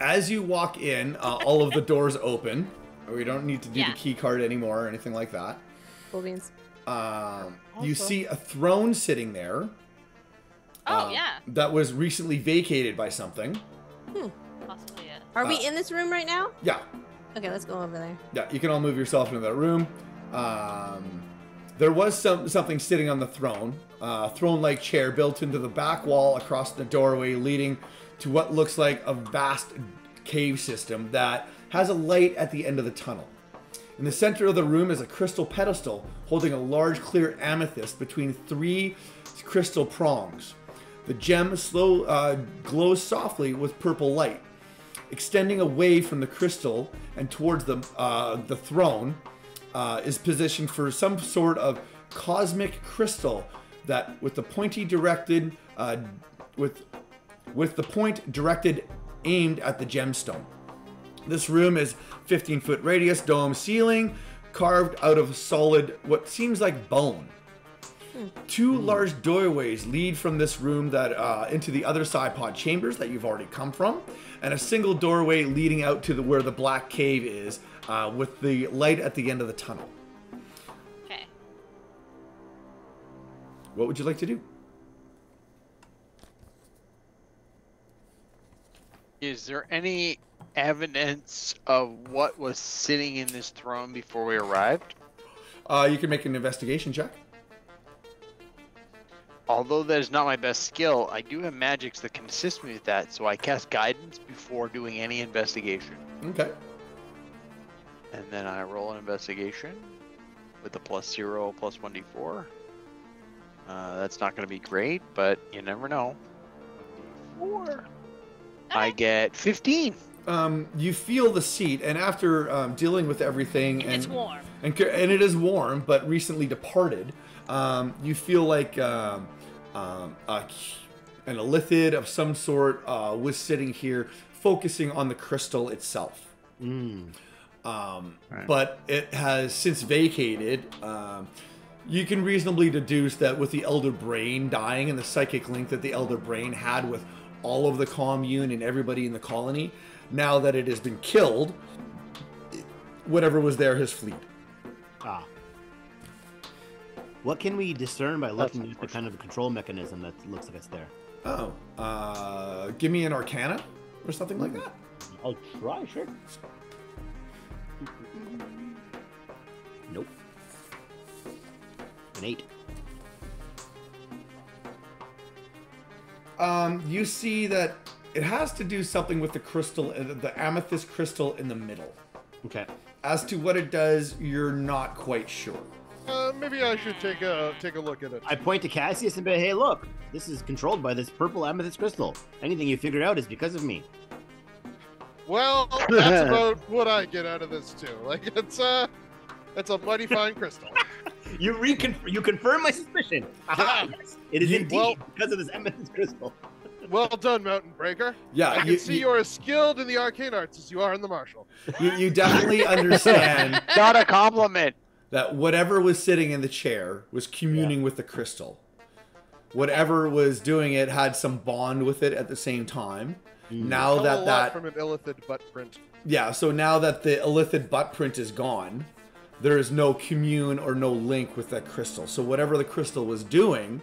As you walk in, all of the doors open. We don't need to do Yeah. the key card anymore or anything like that. Cool beans. You see a throne sitting there. Oh yeah, That was recently vacated by something. possibly it. Are we in this room right now? Yeah, Okay, let's go over there. yeah. You can all move yourself into that room. There was something sitting on the throne, throne-like chair built into the back wall across the doorway, leading to what looks like a vast cave system that has a light at the end of the tunnel. In the center of the room is a crystal pedestal holding a large clear amethyst between 3 crystal prongs. The gem glows softly with purple light. Extending away from the crystal and towards the throne is positioned for some sort of cosmic crystal that, with the point directed aimed at the gemstone. This room is 15-foot radius, dome ceiling, carved out of solid, what seems like bone. 2 large doorways lead from this room that into the other side pod chambers that you've already come from, and a single doorway leading out to where the black cave is, with the light at the end of the tunnel. Okay. What would you like to do? Is there any evidence of what was sitting in this throne before we arrived? You can make an investigation check. Although that is not my best skill, I do have magics that can assist me with that, so I cast guidance before doing any investigation. Okay. And then I roll an investigation with a +0, +1d4. That's not going to be great, but you never know. 4. I get 15. You feel the seat, and after dealing with everything, It's warm. and it is warm, but recently departed, you feel like an illithid of some sort was sitting here, focusing on the crystal itself. But it has since vacated. You can reasonably deduce that with the Elder Brain dying and the psychic link that the Elder Brain had with all of the commune and everybody in the colony, now that it has been killed, whatever was there has fled. What can we discern by looking at the kind of control mechanism that looks like it's there? Give me an Arcana or something like that. I'll try, sure. Nope. An 8. You see that it has to do something with the crystal, the amethyst crystal in the middle. Okay. As to what it does, you're not quite sure. Maybe I should take a look at it. I point to Cassius and be, hey, look, this is controlled by this purple amethyst crystal. Anything you figured out is because of me. Well, that's about what I get out of this too. Like it's a mighty fine crystal. You confirm my suspicion. Aha, yes, it is indeed because of this amethyst crystal. Well done, Mountain Breaker. Yeah, I can see you're as skilled in the arcane arts as you are in the martial. You definitely understand Not a compliment. that whatever was sitting in the chair was communing with the crystal. Whatever was doing it had some bond with it at the same time. Now Come a lot that from an illithid butt print. so now that the illithid butt print is gone, there is no commune or no link with that crystal. So whatever the crystal was doing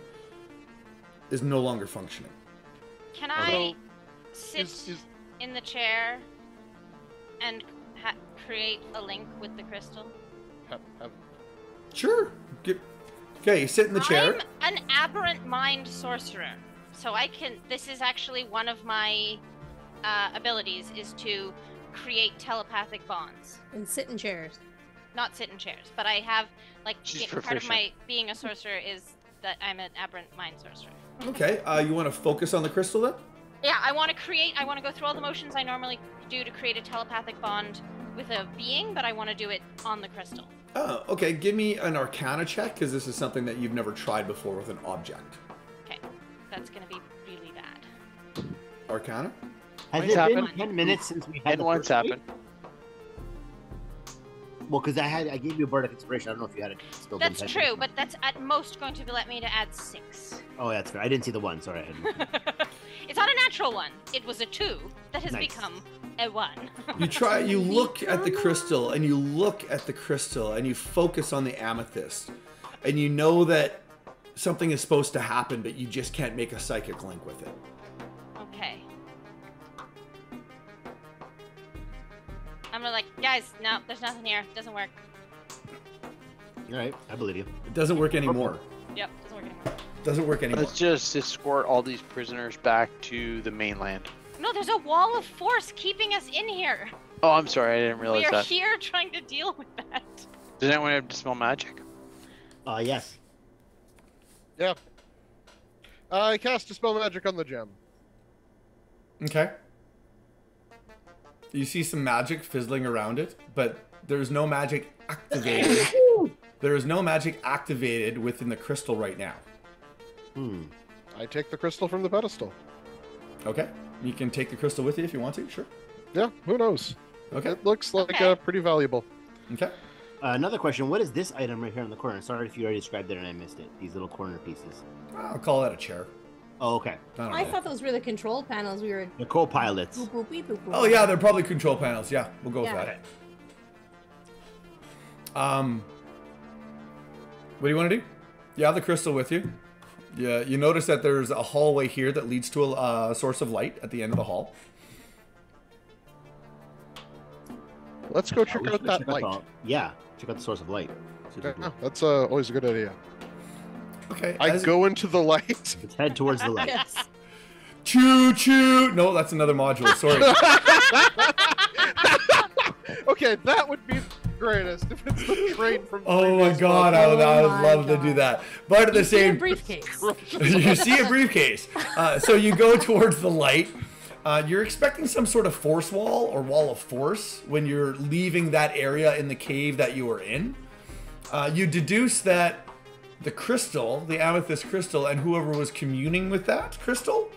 is no longer functioning. Can I sit is in the chair and create a link with the crystal? have- Sure. Okay, you sit in the chair. I'm an aberrant mind sorcerer, so I can. This is actually one of my abilities is to create telepathic bonds. And sit in chairs. Not sit in chairs, but I have like She's part of proficient. my being a sorcerer is that I'm an aberrant mind sorcerer. Okay, you want to focus on the crystal then? Yeah, I want to go through all the motions I normally do to create a telepathic bond with a being, but I want to do it on the crystal. Oh, okay. Give me an Arcana check, because this is something that you've never tried before with an object. Okay, that's gonna be really bad. Arcana? Has What's it been happened? 10 minutes since we had And the once first fight? happened. Well, because I gave you a bardic inspiration. I don't know if you had it still. been That's 10 true, minutes. but that's at most going to let me to add 6. Oh, that's fair. I didn't see the one. Sorry. I hadn't. It's not a natural one. It was a 2 that has Nice. become a 1. You look at the crystal, and you look at the crystal, and you focus on the amethyst, and you know that something is supposed to happen, but you just can't make a psychic link with it. Okay. I'm gonna like, guys, no, there's nothing here. It doesn't work. All right, I believe you. It doesn't work anymore. Yep, doesn't work anymore. Doesn't work anymore. Let's just escort all these prisoners back to the mainland. No, there's a wall of force keeping us in here. Oh, I'm sorry, I didn't realize We are that. here trying to deal with that. Does anyone have dispel magic? Yes. yeah. I cast Dispel Magic on the gem. Okay. You see some magic fizzling around it, but there's no magic activated. There is no magic activated within the crystal right now. I take the crystal from the pedestal. Okay. You can take the crystal with you if you want to. Sure. Yeah, who knows? Okay. It looks like Okay. pretty valuable. Okay. Another question. What is this item right here in the corner? Sorry if you already described it and I missed it. These little corner pieces. I'll call that a chair. Oh, okay. I don't I know. thought those were the control panels. We were The co-pilots. boop boop beep boop boop. Oh yeah, they're probably control panels. Yeah, we'll go Yeah. with that. What do you want to do? You have the crystal with you. Yeah, you notice that there's a hallway here that leads to a source of light at the end of the hall. Let's go Oh, check we out should that check light. Yeah, check out the source of light. See if we Yeah, can- that's always a good idea. Okay. I go into the light. Let's head towards the light. Yes. Choo choo. No, that's another module. Sorry. Okay, that would be greatest if it's the train from. Oh my previous god, I would, Oh I would my love to do God. that. But at the You see a same, briefcase. you see a briefcase. So you go towards the light. You're expecting some sort of force wall or wall of force when you're leaving that area in the cave that you were in. You deduce that the crystal, the amethyst crystal, and whoever was communing with that crystal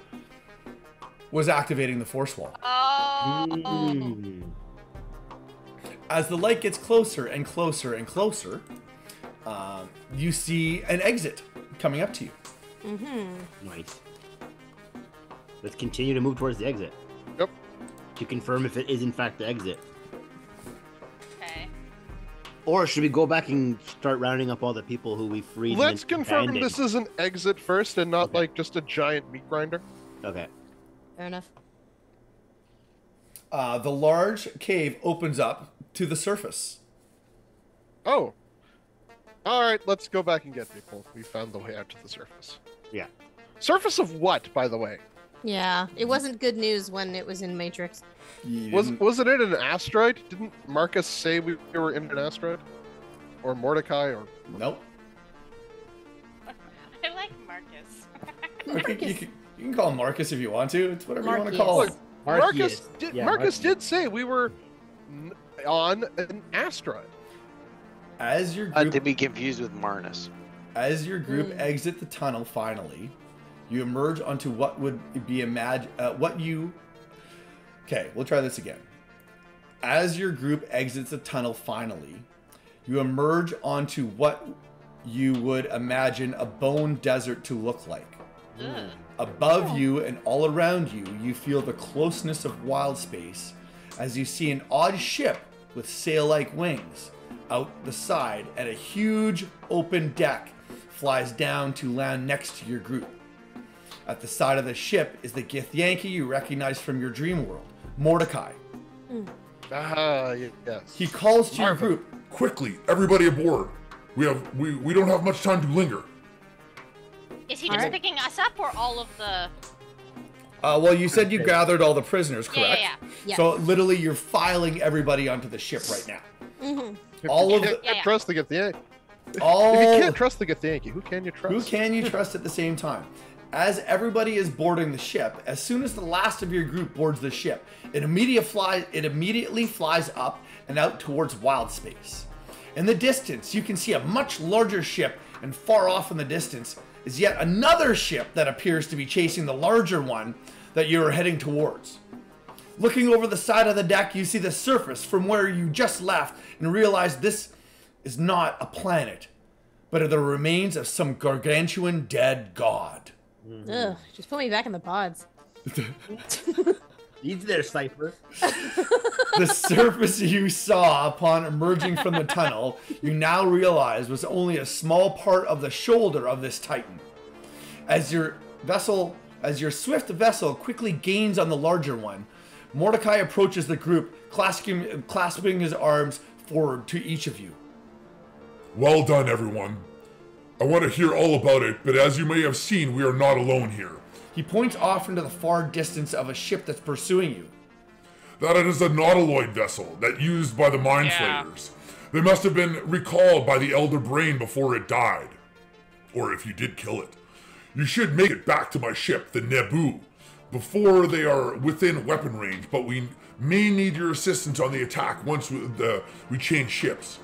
was activating the force wall. Oh. Hmm. As the light gets closer and closer and closer, you see an exit coming up to you. Nice. Let's continue to move towards the exit Yep. to confirm if it is in fact the exit. Okay. Or should we go back and start rounding up all the people who we freed? and Let's then confirm abandoned? this is an exit first and not Okay. like just a giant meat grinder. Okay. Fair enough. The large cave opens up to the surface. Oh. All right, let's go back and get people. We found the way out to the surface. Yeah. Surface of what, by the way? Yeah, it wasn't good news when it was in Matrix. You Was didn't- wasn't it an asteroid? Didn't Marcus say we were in an asteroid? Or Mordecai? Or Nope. I like Marcus. You can call him Marcus if you want to. It's whatever you want to call him. Marcus. Marcus Arceus. did. Yeah, Marcus Arceus. did say we were on an asteroid. As your Not to group, be confused with Marnus. exit the tunnel, finally, you emerge onto what would be Okay, we'll try this again. As your group exits the tunnel, finally, you emerge onto what you would imagine a bone desert to look like. Ugh. Above you and all around you, you feel the closeness of wild space as you see an odd ship with sail-like wings out the side, and a huge open deck flies down to land next to your group. At the side of the ship is the Githyanki you recognize from your dream world, Mordecai. Yes. He calls to your Marvin. group. Quickly, everybody aboard. We don't have much time to linger. Is he just Alright. picking us up or all of the? Well, you said you gathered all the prisoners, Yeah, correct? yeah, yeah. So literally, you're filing everybody onto the ship right now. Mm-hmm. All of You the, can't trust the Githyanki. all. If you can't trust the Githyanki, who can you trust? Who can you trust at the same time? As everybody is boarding the ship, as soon as the last of your group boards the ship, it immediately flies up and out towards wild space. In the distance, you can see a much larger ship, and far off in the distance is yet another ship that appears to be chasing the larger one that you are heading towards. Looking over the side of the deck, you see the surface from where you just left and realize this is not a planet, but are the remains of some gargantuan dead god. Ugh, just put me back in the pods. He's there, Cypher. The surface you saw upon emerging from the tunnel, you now realize was only a small part of the shoulder of this titan. As your swift vessel quickly gains on the larger one, Mordecai approaches the group, clasping his arms forward to each of you. Well done, everyone. I want to hear all about it, but as you may have seen, we are not alone here. He points off into the far distance of a ship that's pursuing you. That it is a nautiloid vessel that used by the Mind Flayers. They must have been recalled by the Elder Brain before it died. Or if you did kill it. You should make it back to my ship, the Nebu, before they are within weapon range, but we may need your assistance on the attack once we change ships.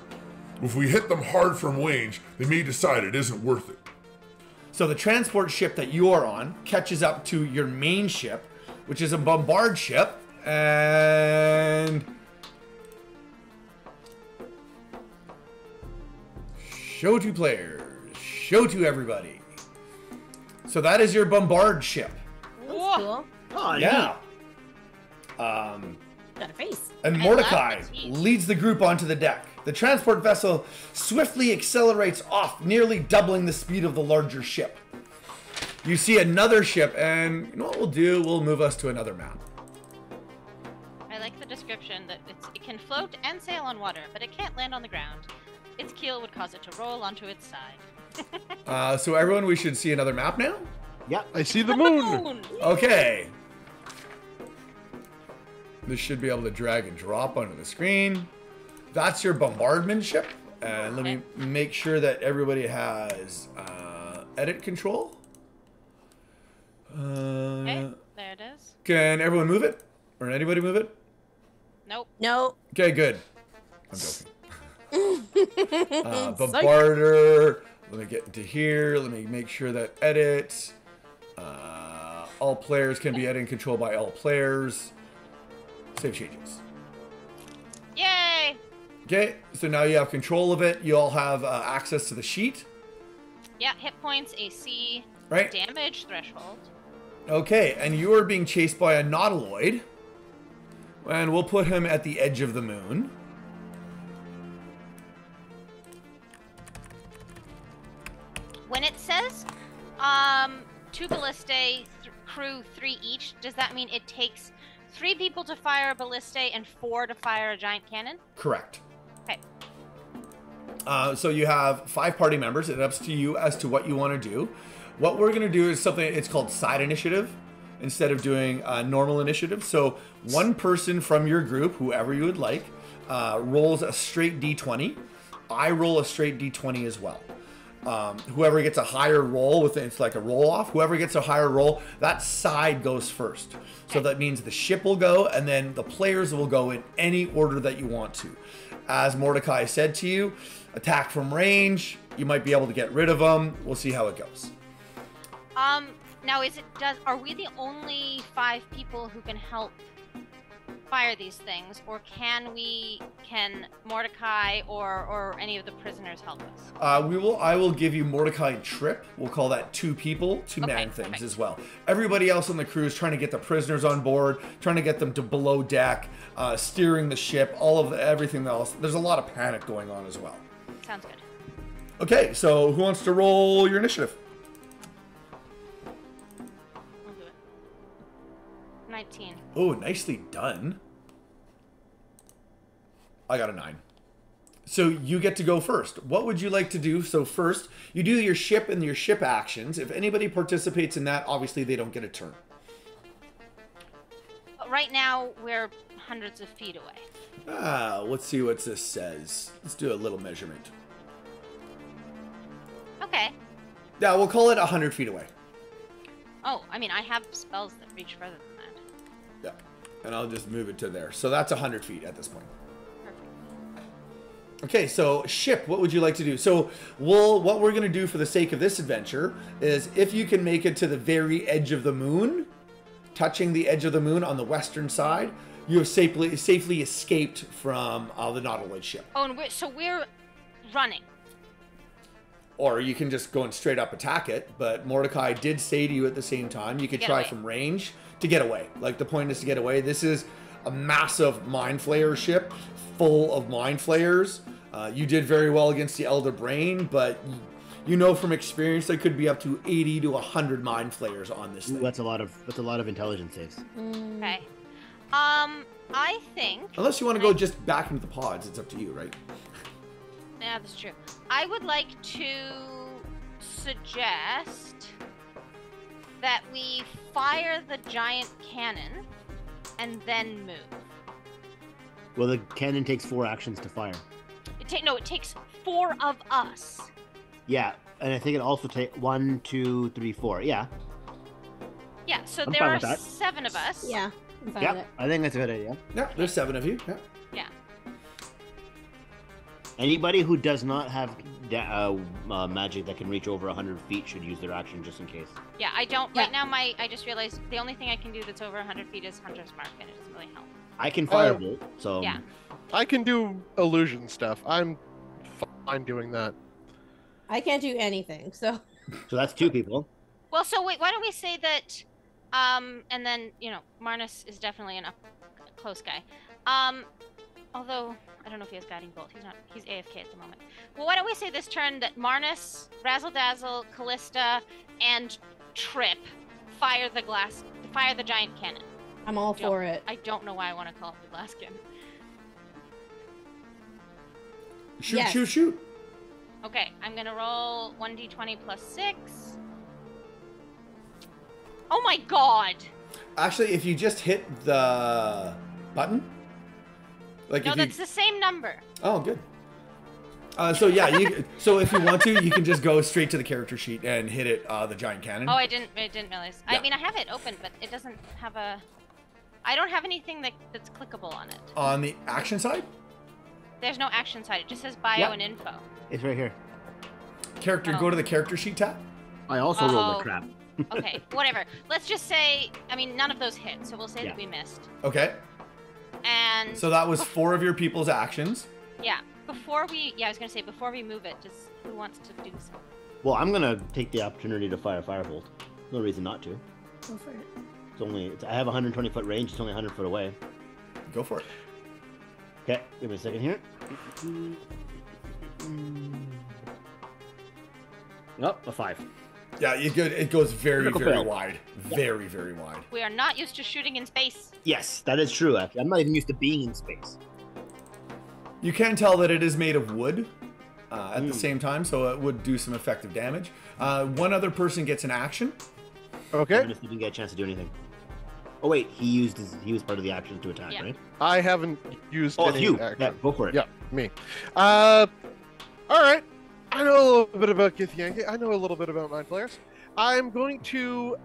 If we hit them hard from range, they may decide it isn't worth it. So the transport ship that you are on catches up to your main ship, which is a bombard ship, and show to players, show to everybody. So that is your bombard ship. That's Whoa. cool. Oh, Yeah. Got a face. And I Mordecai love the teeth. leads the group onto the deck. The transport vessel swiftly accelerates off, nearly doubling the speed of the larger ship. You see another ship, and you know what we'll do? We'll move us to another map. I like the description that it can float and sail on water, but it can't land on the ground. Its keel would cause it to roll onto its side. So everyone, we should see another map now? Yep. I see the moon. Okay. This should be able to drag and drop onto the screen. That's your bombardment ship. And let me make sure that everybody has edit control. Okay, there it is. Can everyone move it? Or anybody move it? Nope. No. Okay, good. I'm joking. Bombarder. Let me get into here. Let me make sure that edit. All players can be edited and controlled by all players. Save changes. Yay! Okay, so now you have control of it. You all have access to the sheet, Yeah, hit points, AC, right? damage threshold. Okay, and you are being chased by a nautiloid. And we'll put him at the edge of the moon. When it says 2 ballistae, crew 3 each, does that mean it takes 3 people to fire a ballistae and 4 to fire a giant cannon? Correct. Okay. So you have 5 party members. It's up to you as to what you want to do. What we're going to do is something, it's called side initiative instead of doing normal initiative. So one person from your group, whoever you would like, rolls a straight d20. I roll a straight d20 as well. Whoever gets a higher roll, it's like a roll off. Whoever gets a higher roll, that side goes first. So that means the ship will go, and then the players will go in any order that you want to. As Mordecai said to you, attack from range. You might be able to get rid of them. We'll see how it goes. Now are we the only 5 people who can help fire these things, or can Mordecai or any of the prisoners help us? I will give you Mordecai and Trip. We'll call that 2 people to man things perfect. as well. Everybody else on the crew is trying to get the prisoners on board, trying to get them to below deck, steering the ship, everything else. There's a lot of panic going on as well. Sounds good. Okay, so who wants to roll your initiative? 18. Oh, nicely done. I got a 9. So you get to go first. What would you like to do? So first, you do your ship and your ship actions. If anybody participates in that, obviously they don't get a turn. Right now, we're hundreds of feet away. Let's see what this says. Let's do a little measurement. Okay. Yeah, we'll call it 100 feet away. Oh, I mean, I have spells that reach further than that. Yeah, and I'll just move it to there. So that's 100 feet at this point. Perfect. Okay, so ship, what would you like to do? So what we're going to do for the sake of this adventure is if you can make it to the very edge of the moon, touching the edge of the moon on the western side, you have safely escaped from the Nautiloid ship. Oh, and so we're running. Or you can just go and straight up attack it, but Mordecai did say to you at the same time, you could Get try away. from range to get away. Like, the point is to get away. This is a massive Mind Flayer ship full of Mind Flayers. You did very well against the Elder Brain, but you know from experience there could be up to 80 to 100 Mind Flayers on this thing. That's a lot of intelligence saves. Okay. I think. Unless you want to go just back into the pods, it's up to you, right? Yeah, that's true. I would like to suggest that we fire the giant cannon and then move. Well, the cannon takes 4 actions to fire. It takes 4 of us. Yeah, and I think it also takes 1, 2, 3, 4. Yeah. Yeah, so I'm there fine are with that. 7 of us. Yeah. I'm fine with Yeah, it. I think that's a good idea. Yeah, there's 7 of you. Yeah. Yeah. Anybody who does not have magic that can reach over 100 feet should use their action just in case. Yeah, I don't. Yeah. Right now, I just realized the only thing I can do that's over 100 feet is Hunter's Mark, and it doesn't really help. I can firebolt, so Yeah. I can do illusion stuff. I'm fine doing that. I can't do anything, so that's 2 people. Well, so wait, why don't we say that, and then, Marnus is definitely a close guy. Although, I don't know if he has Guiding Bolt. He's AFK at the moment. Well, why don't we say this turn that Marnus, Razzle Dazzle, Callista, and Trip fire the giant cannon. I'm all for it. I don't know why I want to call it the glass cannon. Shoot, Yes. shoot, shoot. Okay, I'm gonna roll 1d20 plus 6. Oh my god! Actually, if you just hit the button, like No, if you... that's the same number. Oh, good. So yeah, so if you want to, you can just go straight to the character sheet and hit it, the giant cannon. Oh, I didn't realize. Yeah. I mean, I have it open, but it doesn't have I don't have anything that's clickable on it. On the action side, There's no action side. It just says bio Yeah. and info. It's right here. character, go to the character sheet tab. I also rolled Oh. a crap. Okay, whatever. Let's just say, I mean, none of those hit, so we'll say Yeah. that we missed. Okay, And so that was 4 of your people's actions. yeah, I was gonna say before we move it, just who wants to do so? Well, I'm gonna take the opportunity to fire firebolt. No reason not to. Go for it. I have 120 foot range. It's only 100 foot away. Go for it. Okay, give me a second here. Oh, a 5. Yeah, it goes very, Critical very fail. wide. Very, very wide. We are not used to shooting in space. Yes, that is true. Actually, I'm not even used to being in space. You can tell that it is made of wood at the same time, so it would do some effective damage. One other person gets an action. Okay. Even if he didn't get a chance to do anything. Oh wait, he was part of the action to attack, Yeah. right? I haven't used Oh, any it's you. action. Yeah, go for it. Yeah, me. All right. I know a little bit about Githyanki. I know a little bit about Mind Flayers. I'm going to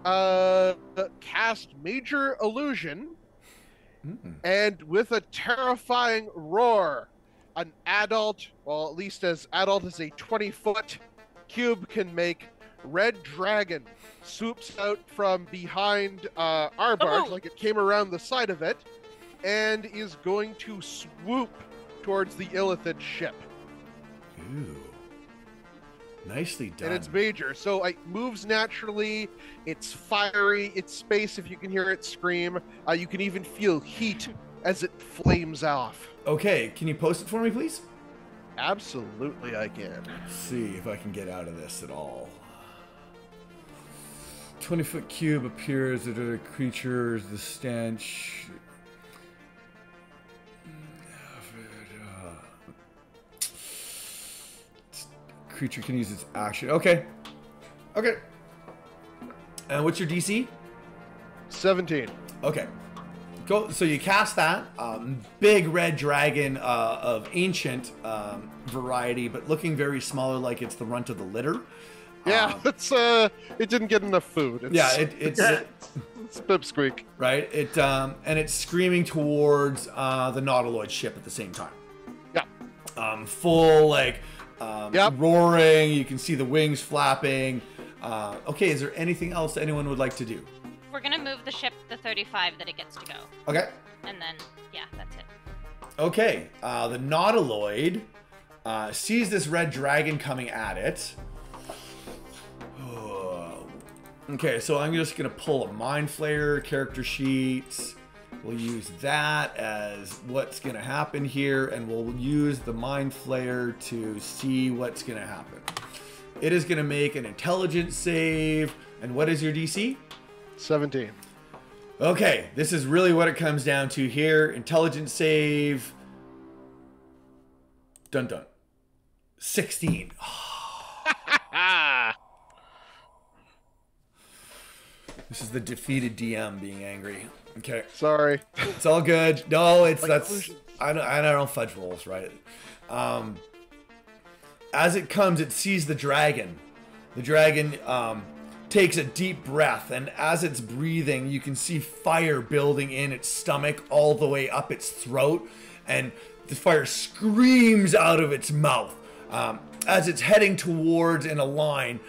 cast Major Illusion, and with a terrifying roar, an adult, well, at least as adult as a 20-foot cube can make, Red Dragon swoops out from behind our barge, like it came around the side of it, and is going to swoop towards the Illithid ship. Ooh. Nicely done. And it's major, so it moves naturally. It's fiery. It's space. If you can hear it scream, you can even feel heat as it flames off. Okay, can you post it for me, please? Absolutely, I can. Let's see if I can get out of this at all. 20-foot cube appears at a creature, the stench. Creature can use its action. Okay. Okay. And what's your DC? 17. Okay. Go. So you cast that big red dragon of ancient variety, but looking very smaller, like it's the runt of the litter. Yeah, it didn't get enough food. It's pipsqueak. Right. And it's screaming towards the Nautiloid ship at the same time. Yeah. Full roaring. You can see the wings flapping. Okay. Is there anything else anyone would like to do? We're gonna move the ship the 35 that it gets to go. Okay. And then, yeah, that's it. Okay. The Nautiloid sees this red dragon coming at it. Okay, so I'm just gonna pull a Mind Flayer character sheet. We'll use that as what's gonna happen here, and we'll use the Mind Flayer to see what's gonna happen. It is gonna make an intelligence save, and what is your DC? 17. Okay, this is really what it comes down to here. Intelligence save. Dun dun. 16. This is the defeated DM being angry. Okay. Sorry. It's all good. No, I don't fudge rolls, right? As it comes, it sees the dragon. The dragon takes a deep breath, and as it's breathing, you can see fire building in its stomach all the way up its throat, and the fire screams out of its mouth. As it's heading towards in a line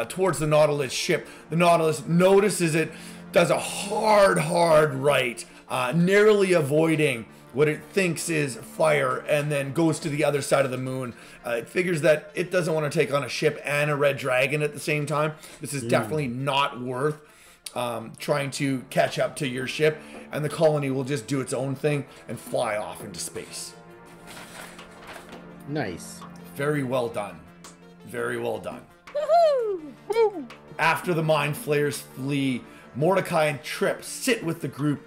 towards the Nautilus ship, the Nautilus notices it, does a hard right, narrowly avoiding what it thinks is fire, and then goes to the other side of the moon. It figures that it doesn't want to take on a ship and a red dragon at the same time. This is definitely not worth trying to catch up to your ship, and the colony will just do its own thing and fly off into space. Nice. Very well done. Very well done. Woohoo! After the Mind Flayers flee, Mordecai and Trip sit with the group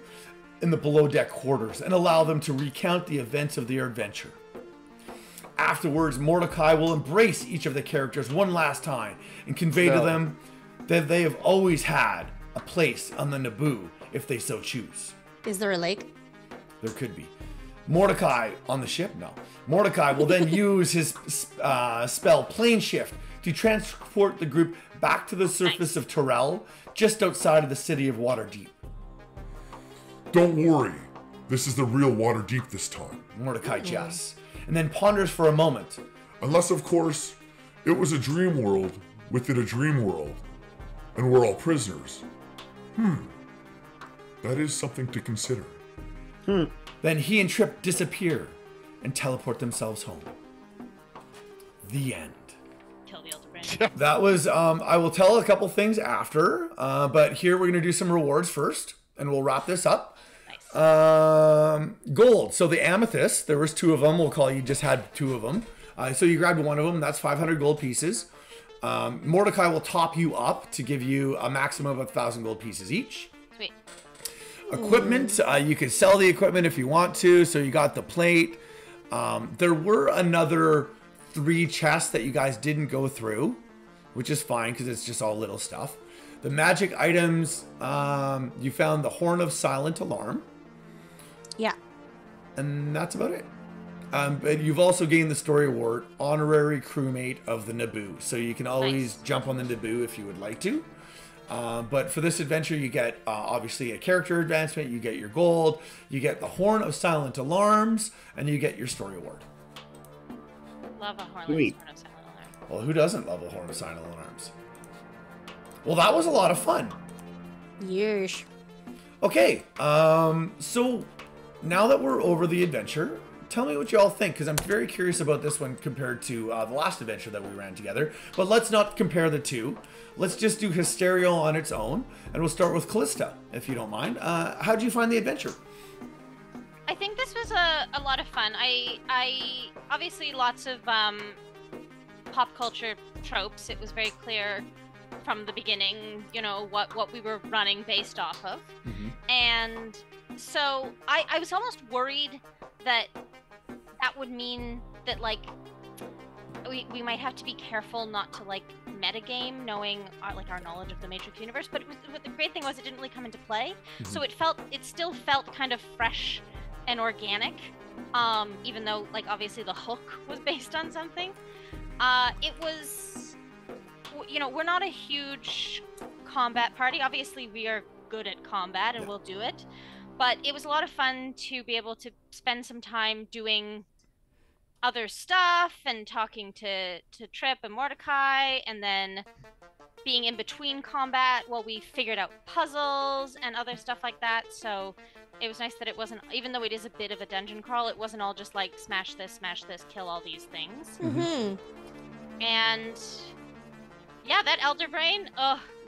in the below deck quarters and allow them to recount the events of their adventure. Afterwards, Mordecai will embrace each of the characters one last time and convey to them that they have always had a place on the Naboo if they so choose. Is there a lake? There could be. Mordecai on the ship? No. Mordecai will then use his spell Plane Shift to transport the group back to the surface of Terrell, just outside of the city of Waterdeep. Don't worry. This is the real Waterdeep this time. Mordecai jests, and then ponders for a moment. Unless, of course, it was a dream world within a dream world, and we're all prisoners. That is something to consider. Then he and Trip disappear and teleport themselves home. The end. Kill the Elder Brain. That was, I will tell a couple things after, but here we're going to do some rewards first, and we'll wrap this up. Nice. Gold. So the amethyst, there was 2 of them. We'll call you just had 2 of them. So you grabbed one of them. That's 500 gold pieces. Mordecai will top you up to give you a maximum of 1,000 gold pieces each. Sweet. Equipment, you can sell the equipment if you want to. So you got the plate. There were another 3 chests that you guys didn't go through, which is fine because it's just all little stuff. The magic items, you found the Horn of Silent Alarm. Yeah. And that's about it. But you've also gained the story award, Honorary Crewmate of the Naboo. So you can always jump on the Naboo if you would like to. But for this adventure, you get obviously a character advancement, you get your gold, you get the Horn of Silent Alarms, and you get your story award. Love a Horn of Sweet. Silent Alarm. Well, who doesn't love a Horn of Silent Alarms? Well, that was a lot of fun. Yeesh. Okay, so now that we're over the adventure, tell me what you all think, because I'm very curious about this one compared to the last adventure that we ran together. But let's not compare the two. Let's just do Hystero on its own, and we'll start with Callista, if you don't mind. How did you find the adventure? I think this was a lot of fun. I obviously lots of pop culture tropes. It was very clear from the beginning, you know, what we were running based off of. And so I was almost worried that that would mean that, like, we might have to be careful not to, like, metagame, knowing our knowledge of the Matrix universe. But the great thing was it didn't really come into play, so it still felt kind of fresh and organic, even though, like, obviously the hook was based on something. It was, you know, we're not a huge combat party. Obviously, we are good at combat and we'll do it. But it was a lot of fun to be able to spend some time doing other stuff and talking to Trip and Mordecai, and then being in between combat while we figured out puzzles and other stuff like that. So it was nice that it wasn't, even though it is a bit of a dungeon crawl, it wasn't all just like smash this, kill all these things. And yeah, that Elder Brain,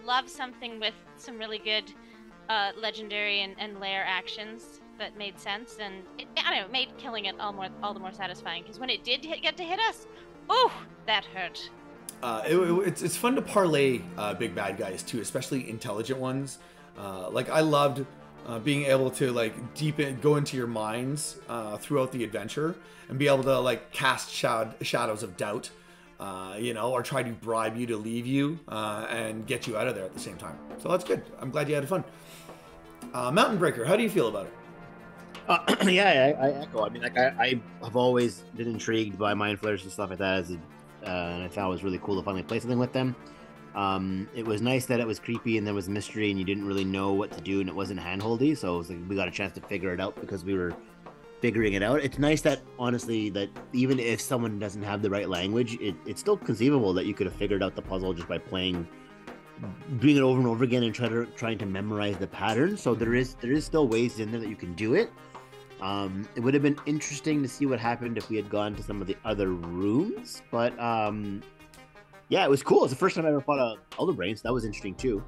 love something with some really good legendary and lair actions that made sense, and I don't know, it made killing it all the more satisfying, because when it did get to hit us, that hurt. It's fun to parlay big bad guys too, especially intelligent ones. Like, I loved being able to, like, go into your minds throughout the adventure and be able to, like, cast shadows of doubt, you know, or try to bribe you to leave you and get you out of there at the same time. So that's good. I'm glad you had fun. Mountain Breaker, how do you feel about it? Yeah, I echo. I mean, like, I have always been intrigued by mind flayers and stuff like that, and I thought it was really cool to finally play something with them. It was nice that it was creepy and there was mystery and you didn't really know what to do and it wasn't handholdy, so it was like we got a chance to figure it out because we were figuring it out. It's nice that, honestly, that even if someone doesn't have the right language, it's still conceivable that you could have figured out the puzzle just by doing it over and over again and trying to memorize the pattern. So there is still ways in there that you can do it. It would have been interesting to see what happened if we had gone to some of the other rooms, but yeah, it was cool. It's the first time I ever fought a Elder Brain, so that was interesting too.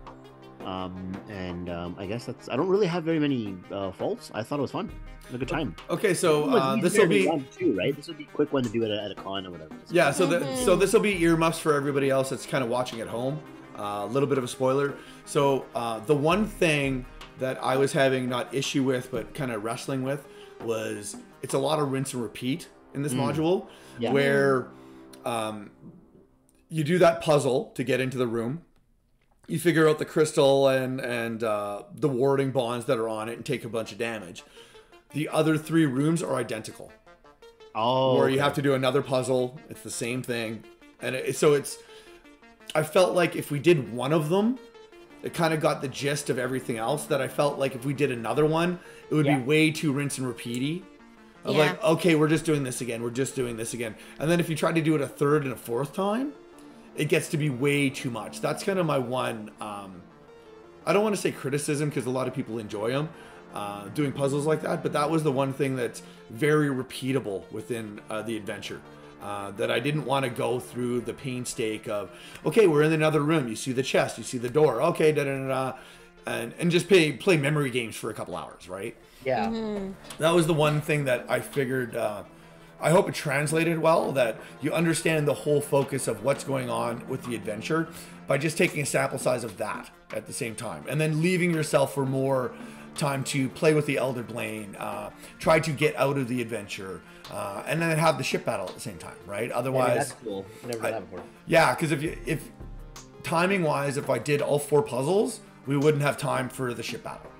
I guess I don't really have very many faults. I thought it was fun. It was a good time. Okay, so this will be too, right? This would be a quick one to do it at a con or whatever. Yeah, so this will be earmuffs for everybody else that's kind of watching at home. A little bit of a spoiler. So the one thing that I was having not issue with, but kind of wrestling with, was it's a lot of rinse and repeat in this module, where you do that puzzle to get into the room, you figure out the crystal and the warding bonds that are on it and take a bunch of damage. The other 3 rooms are identical. Where you have to do another puzzle. It's the same thing, and I felt like if we did one of them, it kind of got the gist of everything else. That I felt like if we did another one, it would be way too rinse and repeaty. Like, okay, we're just doing this again. We're just doing this again. And then if you try to do it a third and a fourth time, it gets to be way too much. That's kind of my one, I don't want to say criticism, because a lot of people enjoy them, doing puzzles like that. But that was the one thing that's very repeatable within the adventure. That I didn't want to go through the painstake of, okay, we're in another room. You see the chest, you see the door. Okay, and just play memory games for a couple hours, right? Yeah. That was the one thing that I figured. I hope it translated well, that you understand the whole focus of what's going on with the adventure by just taking a sample size of that at the same time, and then leaving yourself for more time to play with the Elder Brain, try to get out of the adventure, and then have the ship battle at the same time, right? Otherwise, that's cool. Never done that before. Yeah, because if timing wise, if I did all 4 puzzles, we wouldn't have time for the ship battle,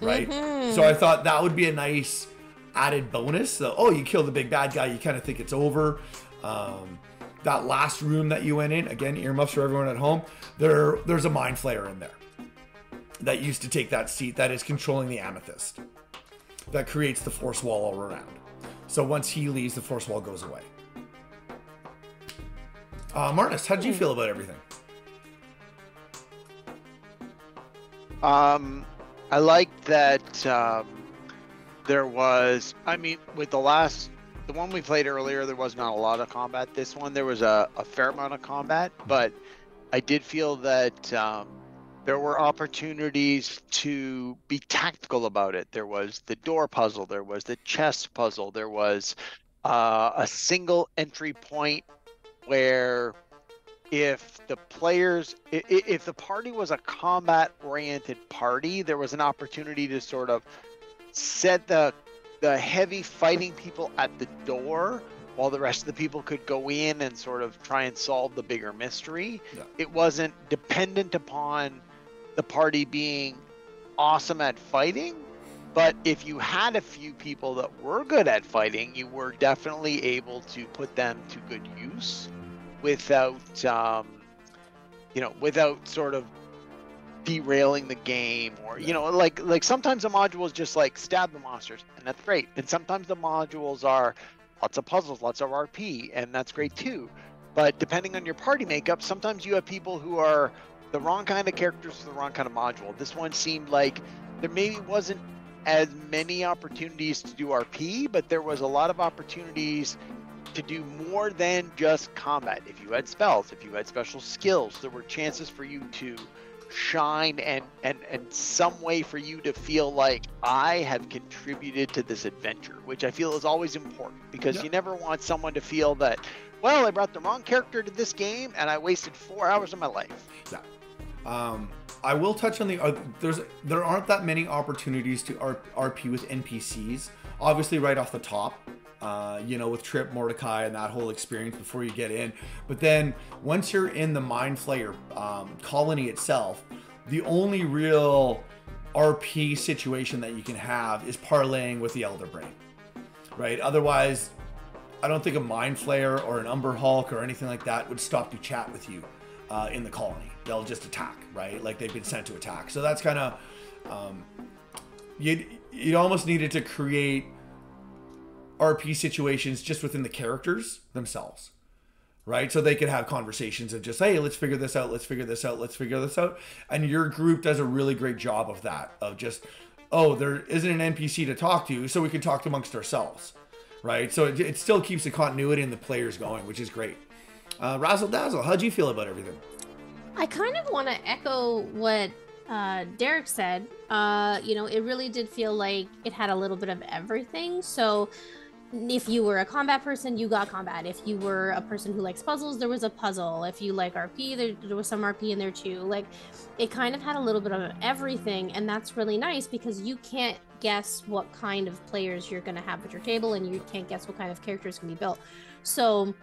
right? So I thought that would be a nice added bonus. So, you kill the big bad guy, you kind of think it's over. That last room that you went in, again, earmuffs for everyone at home. There's a mind flayer in there that used to take that seat that is controlling the amethyst, that creates the force wall all around. So once he leaves, the force wall goes away. Marnus, how did you feel about everything? I liked that there was, I mean, with the one we played earlier, there was not a lot of combat. This one, there was a fair amount of combat, but I did feel that there were opportunities to be tactical about it. There was the door puzzle, there was the chest puzzle, there was a single entry point where if the players, if the party was a combat-oriented party, there was an opportunity to sort of set the heavy fighting people at the door while the rest of the people could go in and sort of try and solve the bigger mystery. Yeah. It wasn't dependent upon the party being awesome at fighting, but if you had a few people that were good at fighting, you were definitely able to put them to good use without, without sort of derailing the game, or like sometimes the module is just like stab the monsters, and that's great, and sometimes the modules are lots of puzzles, lots of RP, and that's great too. But depending on your party makeup, sometimes you have people who are the wrong kind of characters for the wrong kind of module. This one seemed like there maybe wasn't as many opportunities to do RP, but there was a lot of opportunities to do more than just combat. If you had spells, if you had special skills, there were chances for you to shine and some way for you to feel like I have contributed to this adventure, which I feel is always important, because you never want someone to feel that, well, I brought the wrong character to this game and I wasted 4 hours of my life. Yeah. I will touch on there aren't that many opportunities to RP with NPCs, obviously right off the top, with Trip, Mordecai, and that whole experience before you get in. But then once you're in the Mind Flayer colony itself, the only real RP situation that you can have is parlaying with the Elder Brain, right? Otherwise, I don't think a Mind Flayer or an Umber Hulk or anything like that would stop to chat with you in the colony. They'll just attack, right? Like they've been sent to attack. So that's kind of, you'd almost needed to create RP situations just within the characters themselves, right? So they could have conversations of just, hey, let's figure this out, let's figure this out, let's figure this out. And your group does a really great job of that, of just, oh, there isn't an NPC to talk to, so we can talk amongst ourselves, right? So it still keeps the continuity and the players going, which is great. Razzle Dazzle, how'd you feel about everything? I kind of want to echo what Derek said. It really did feel like it had a little bit of everything. So if you were a combat person, you got combat. If you were a person who likes puzzles, there was a puzzle. If you like RP, there was some RP in there too. Like, it kind of had a little bit of everything, and that's really nice because you can't guess what kind of players you're going to have at your table, and you can't guess what kind of characters can be built. So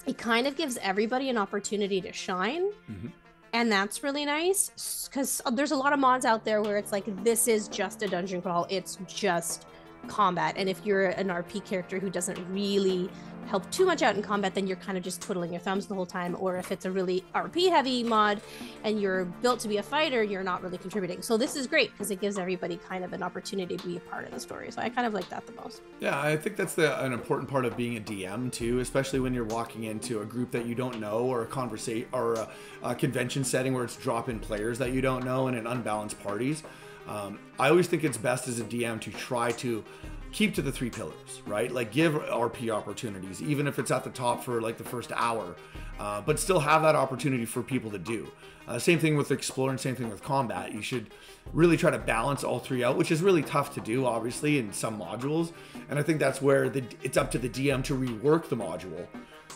it kind of gives everybody an opportunity to shine. Mm-hmm. And that's really nice, because there's a lot of mods out there where it's like, this is just a dungeon crawl, it's just combat. And if you're an RP character who doesn't really help too much out in combat, then you're kind of just twiddling your thumbs the whole time. Or if it's a really RP heavy mod and you're built to be a fighter, you're not really contributing. So this is great because it gives everybody kind of an opportunity to be a part of the story. So I kind of like that the most. Yeah, I think that's an important part of being a DM too, especially when you're walking into a group that you don't know, or a conversation or a convention setting where it's drop-in players that you don't know and in unbalanced parties. I always think it's best as a DM to try to keep to the 3 pillars, right? Like, give RP opportunities, even if it's at the top for like the first hour, but still have that opportunity for people to do. Same thing with Explore and same thing with Combat. You should really try to balance all 3 out, which is really tough to do, obviously, in some modules. And I think that's where it's up to the DM to rework the module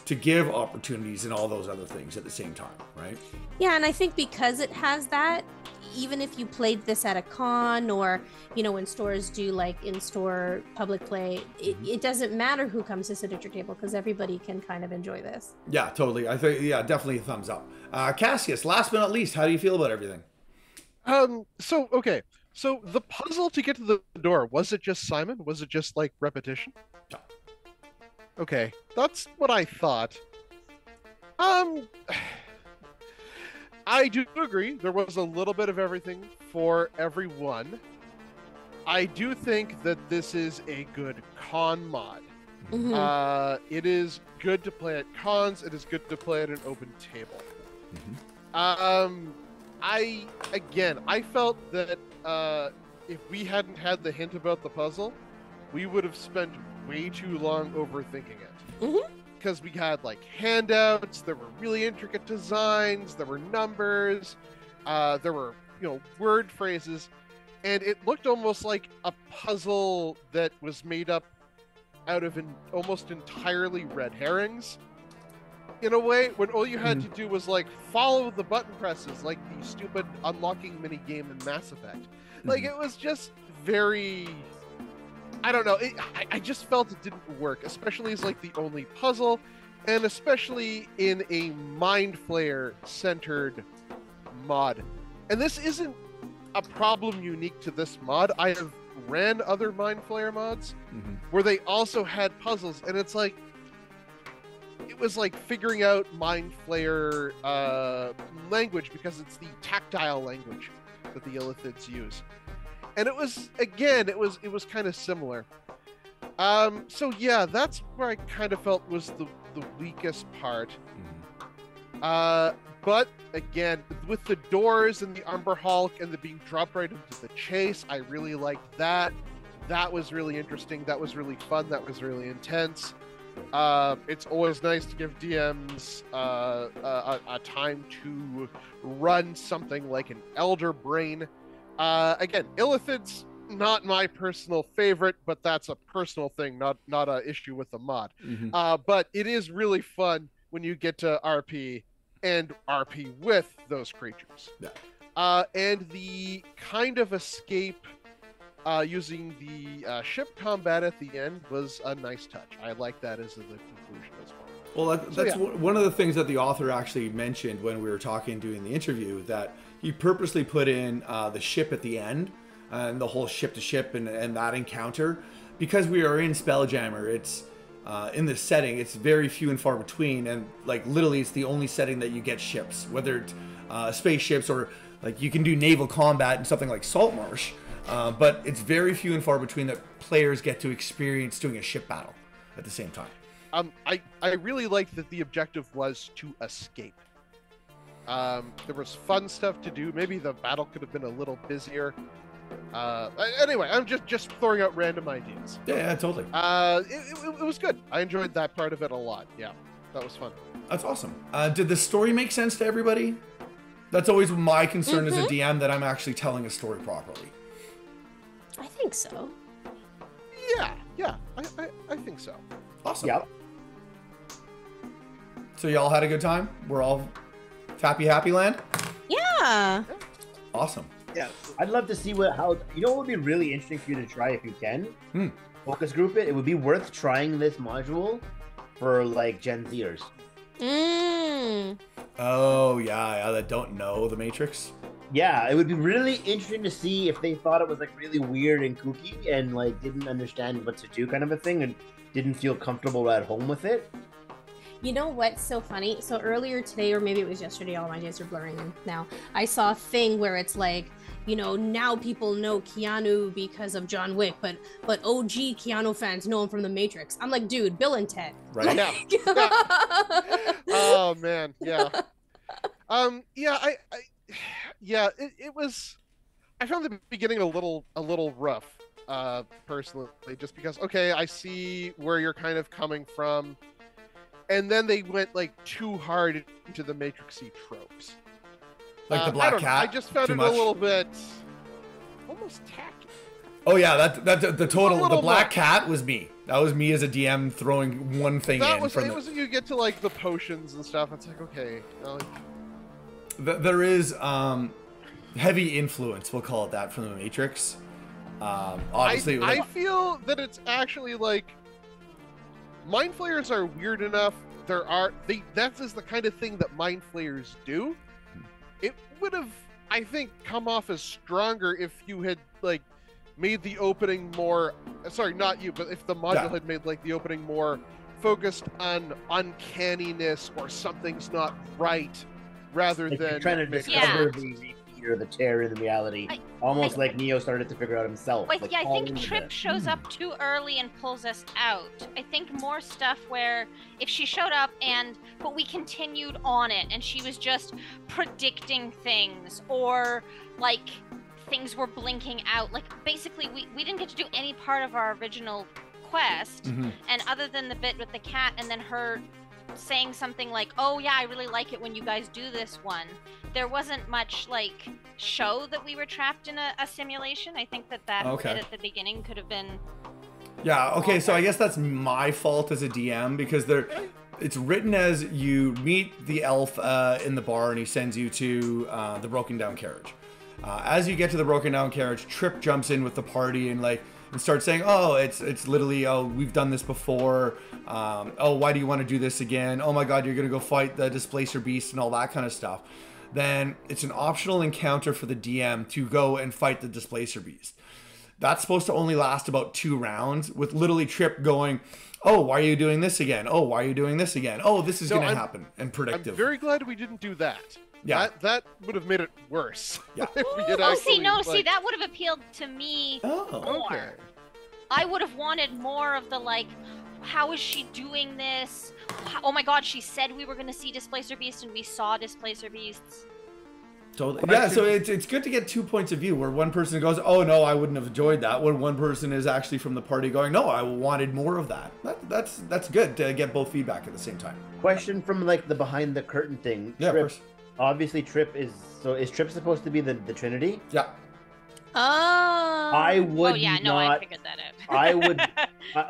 to give opportunities and all those other things at the same time, right? Yeah, and I think because it has that, even if you played this at a con, or when stores do like in-store public play, it doesn't matter who comes to sit at your table, because everybody can kind of enjoy this. Yeah, totally. I think, definitely a thumbs up. Cassius, last but not least, how do you feel about everything? So the puzzle to get to the door, was it just Simon? Was it just like repetition? No. Okay, that's what I thought. I do agree. There was a little bit of everything for everyone. I do think that this is a good con mod. Mm-hmm. It is good to play at cons. It is good to play at an open table. Mm-hmm. I felt that if we hadn't had the hint about the puzzle, we would have spent way too long overthinking it. Mm-hmm. Because we had like handouts, there were really intricate designs, there were numbers, there were word phrases, and it looked almost like a puzzle that was made up out of almost entirely red herrings. in a way, when all you had to do was like follow the button presses, like the stupid unlocking mini game in Mass Effect. Like it was just very, I don't know. I just felt it didn't work, especially as like the only puzzle, and especially in a Mind Flayer centered mod. And this isn't a problem unique to this mod. I have ran other Mind Flayer mods where they also had puzzles, and it's like, it was like figuring out Mind Flayer language, because it's the tactile language that the Illithids use. And it was, again, it was kind of similar. So yeah, that's where I kind of felt was the weakest part. But again, with the doors and the Umber Hulk and the being dropped right into the chase, I really liked that. That was really interesting. That was really fun. That was really intense. It's always nice to give DMs a time to run something like an Elder Brain. Again, Illithid's not my personal favorite, but that's a personal thing, not an issue with the mod. But it is really fun when you get to RP and RP with those creatures. Yeah. And the kind of escape using the ship combat at the end was a nice touch. I like that as the conclusion as well. Well, that's one of the things that the author actually mentioned when we were talking during the interview, that he purposely put in the ship at the end and the whole ship to ship and that encounter, because we are in Spelljammer. It's in this setting, it's very few and far between, and like literally it's the only setting that you get ships, whether it's spaceships or like you can do naval combat and something like Saltmarsh, but it's very few and far between that players get to experience doing a ship battle at the same time. I really liked that the objective was to escape. There was fun stuff to do. Maybe the battle could have been a little busier. Anyway, I'm just throwing out random ideas. Yeah, totally. It was good. I enjoyed that part of it a lot. Yeah, that was fun. That's awesome. Did the story make sense to everybody? That's always my concern as a DM, that I'm actually telling a story properly. I think so. Yeah, I think so. Awesome. Yep. So y'all had a good time? We're all happy land? Yeah. Awesome. Yeah, I'd love to see how what would be really interesting for you to try if you can focus group it. It would be worth trying this module for like Gen Zers. Oh yeah, that don't know the Matrix. Yeah, it would be really interesting to see if they thought it was like really weird and kooky and like didn't understand what to do, kind of a thing, and didn't feel comfortable at home with it. You know what's so funny? So earlier today, or maybe it was yesterday, all my days are blurring in now, I saw a thing where it's like, now people know Keanu because of John Wick, but OG Keanu fans know him from The Matrix. I'm like, dude, Bill and Ted. Right. Yeah. Oh man, yeah. It was. I found the beginning a little rough, personally, just because. Okay, I see where you're kind of coming from. And then they went like too hard into the Matrixy tropes. Like the black cat. I just found it a little bit almost tacky. Oh yeah, the black much. cat was me. That was me as a DM throwing one thing in. It was you get to like the potions and stuff. It's like, okay. There is heavy influence, we'll call it that, from the Matrix. Obviously, I feel that it's actually like, Mind Flayers are weird enough. That is the kind of thing that Mind Flayers do. It would have, I think, come off as stronger if you had like made the opening more. Sorry, not you, but if the module had made like the opening more focused on uncanniness or something's not right, rather like than you're trying to discover the repeat or the terror in the reality, almost like Neo started to figure out himself. I think Trip shows up too early and pulls us out. I think more stuff where if she showed up but we continued on it and she was just predicting things, or like things were blinking out. Like basically we didn't get to do any part of our original quest, and other than the bit with the cat and then her saying something like, oh yeah, I really like it when you guys do this one, there wasn't much like show that we were trapped in a simulation. I think that bit at the beginning could have been okay, so I guess that's my fault as a DM, because it's written as you meet the elf in the bar, and he sends you to the broken down carriage. As you get to the broken down carriage, Trip jumps in with the party and starts saying, "Oh, it's literally, oh, we've done this before. Oh, why do you want to do this again? Oh my God, you're gonna go fight the Displacer Beast and all that kind of stuff." Then it's an optional encounter for the DM to go and fight the Displacer Beast. That's supposed to only last about 2 rounds, with literally Trip going, "Oh, why are you doing this again? Oh, why are you doing this again? Oh, this is going to happen," and predictive. I'm very glad we didn't do that. Yeah. That would have made it worse. Yeah. If we had Oh, see, actually, no, like- see, that would have appealed to me more. Okay. I would have wanted more of the, like, how is she doing this? Oh my God, she said we were going to see Displacer Beasts, and we saw Displacer Beasts. Totally. Yeah, so it's good to get 2 points of view, where one person goes, "Oh no, I wouldn't have enjoyed that," when one person is actually from the party going, "No, I wanted more of that." That's good to get both feedback at the same time. Question from like the behind the curtain thing. Yeah, of Trip, course. obviously Trip is Trip supposed to be the Trinity? Yeah. Oh. I would Oh yeah, no, not. I figured that out. I would.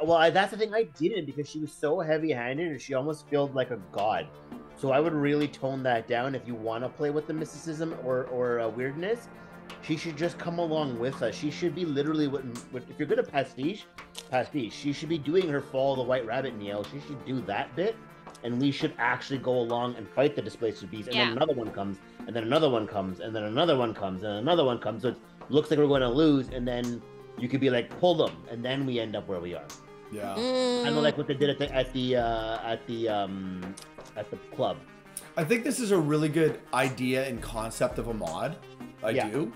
Well, that's the thing. I didn't, because she was so heavy-handed and she almost felt like a god. So I would really tone that down. If you want to play with the mysticism or weirdness, she should just come along with us. She should be literally if you're good at pastiche, she should be doing her Fall the White Rabbit Neo. She should do that bit, and we should actually go along and fight the Displacer Beast. And then another one comes, and then another one comes, and then another one comes, and another one comes. So it looks like we're going to lose, and then you could be like, pull them, and then we end up where we are. Yeah. I know, like what they did at the club. I think this is a really good idea and concept of a mod. I do.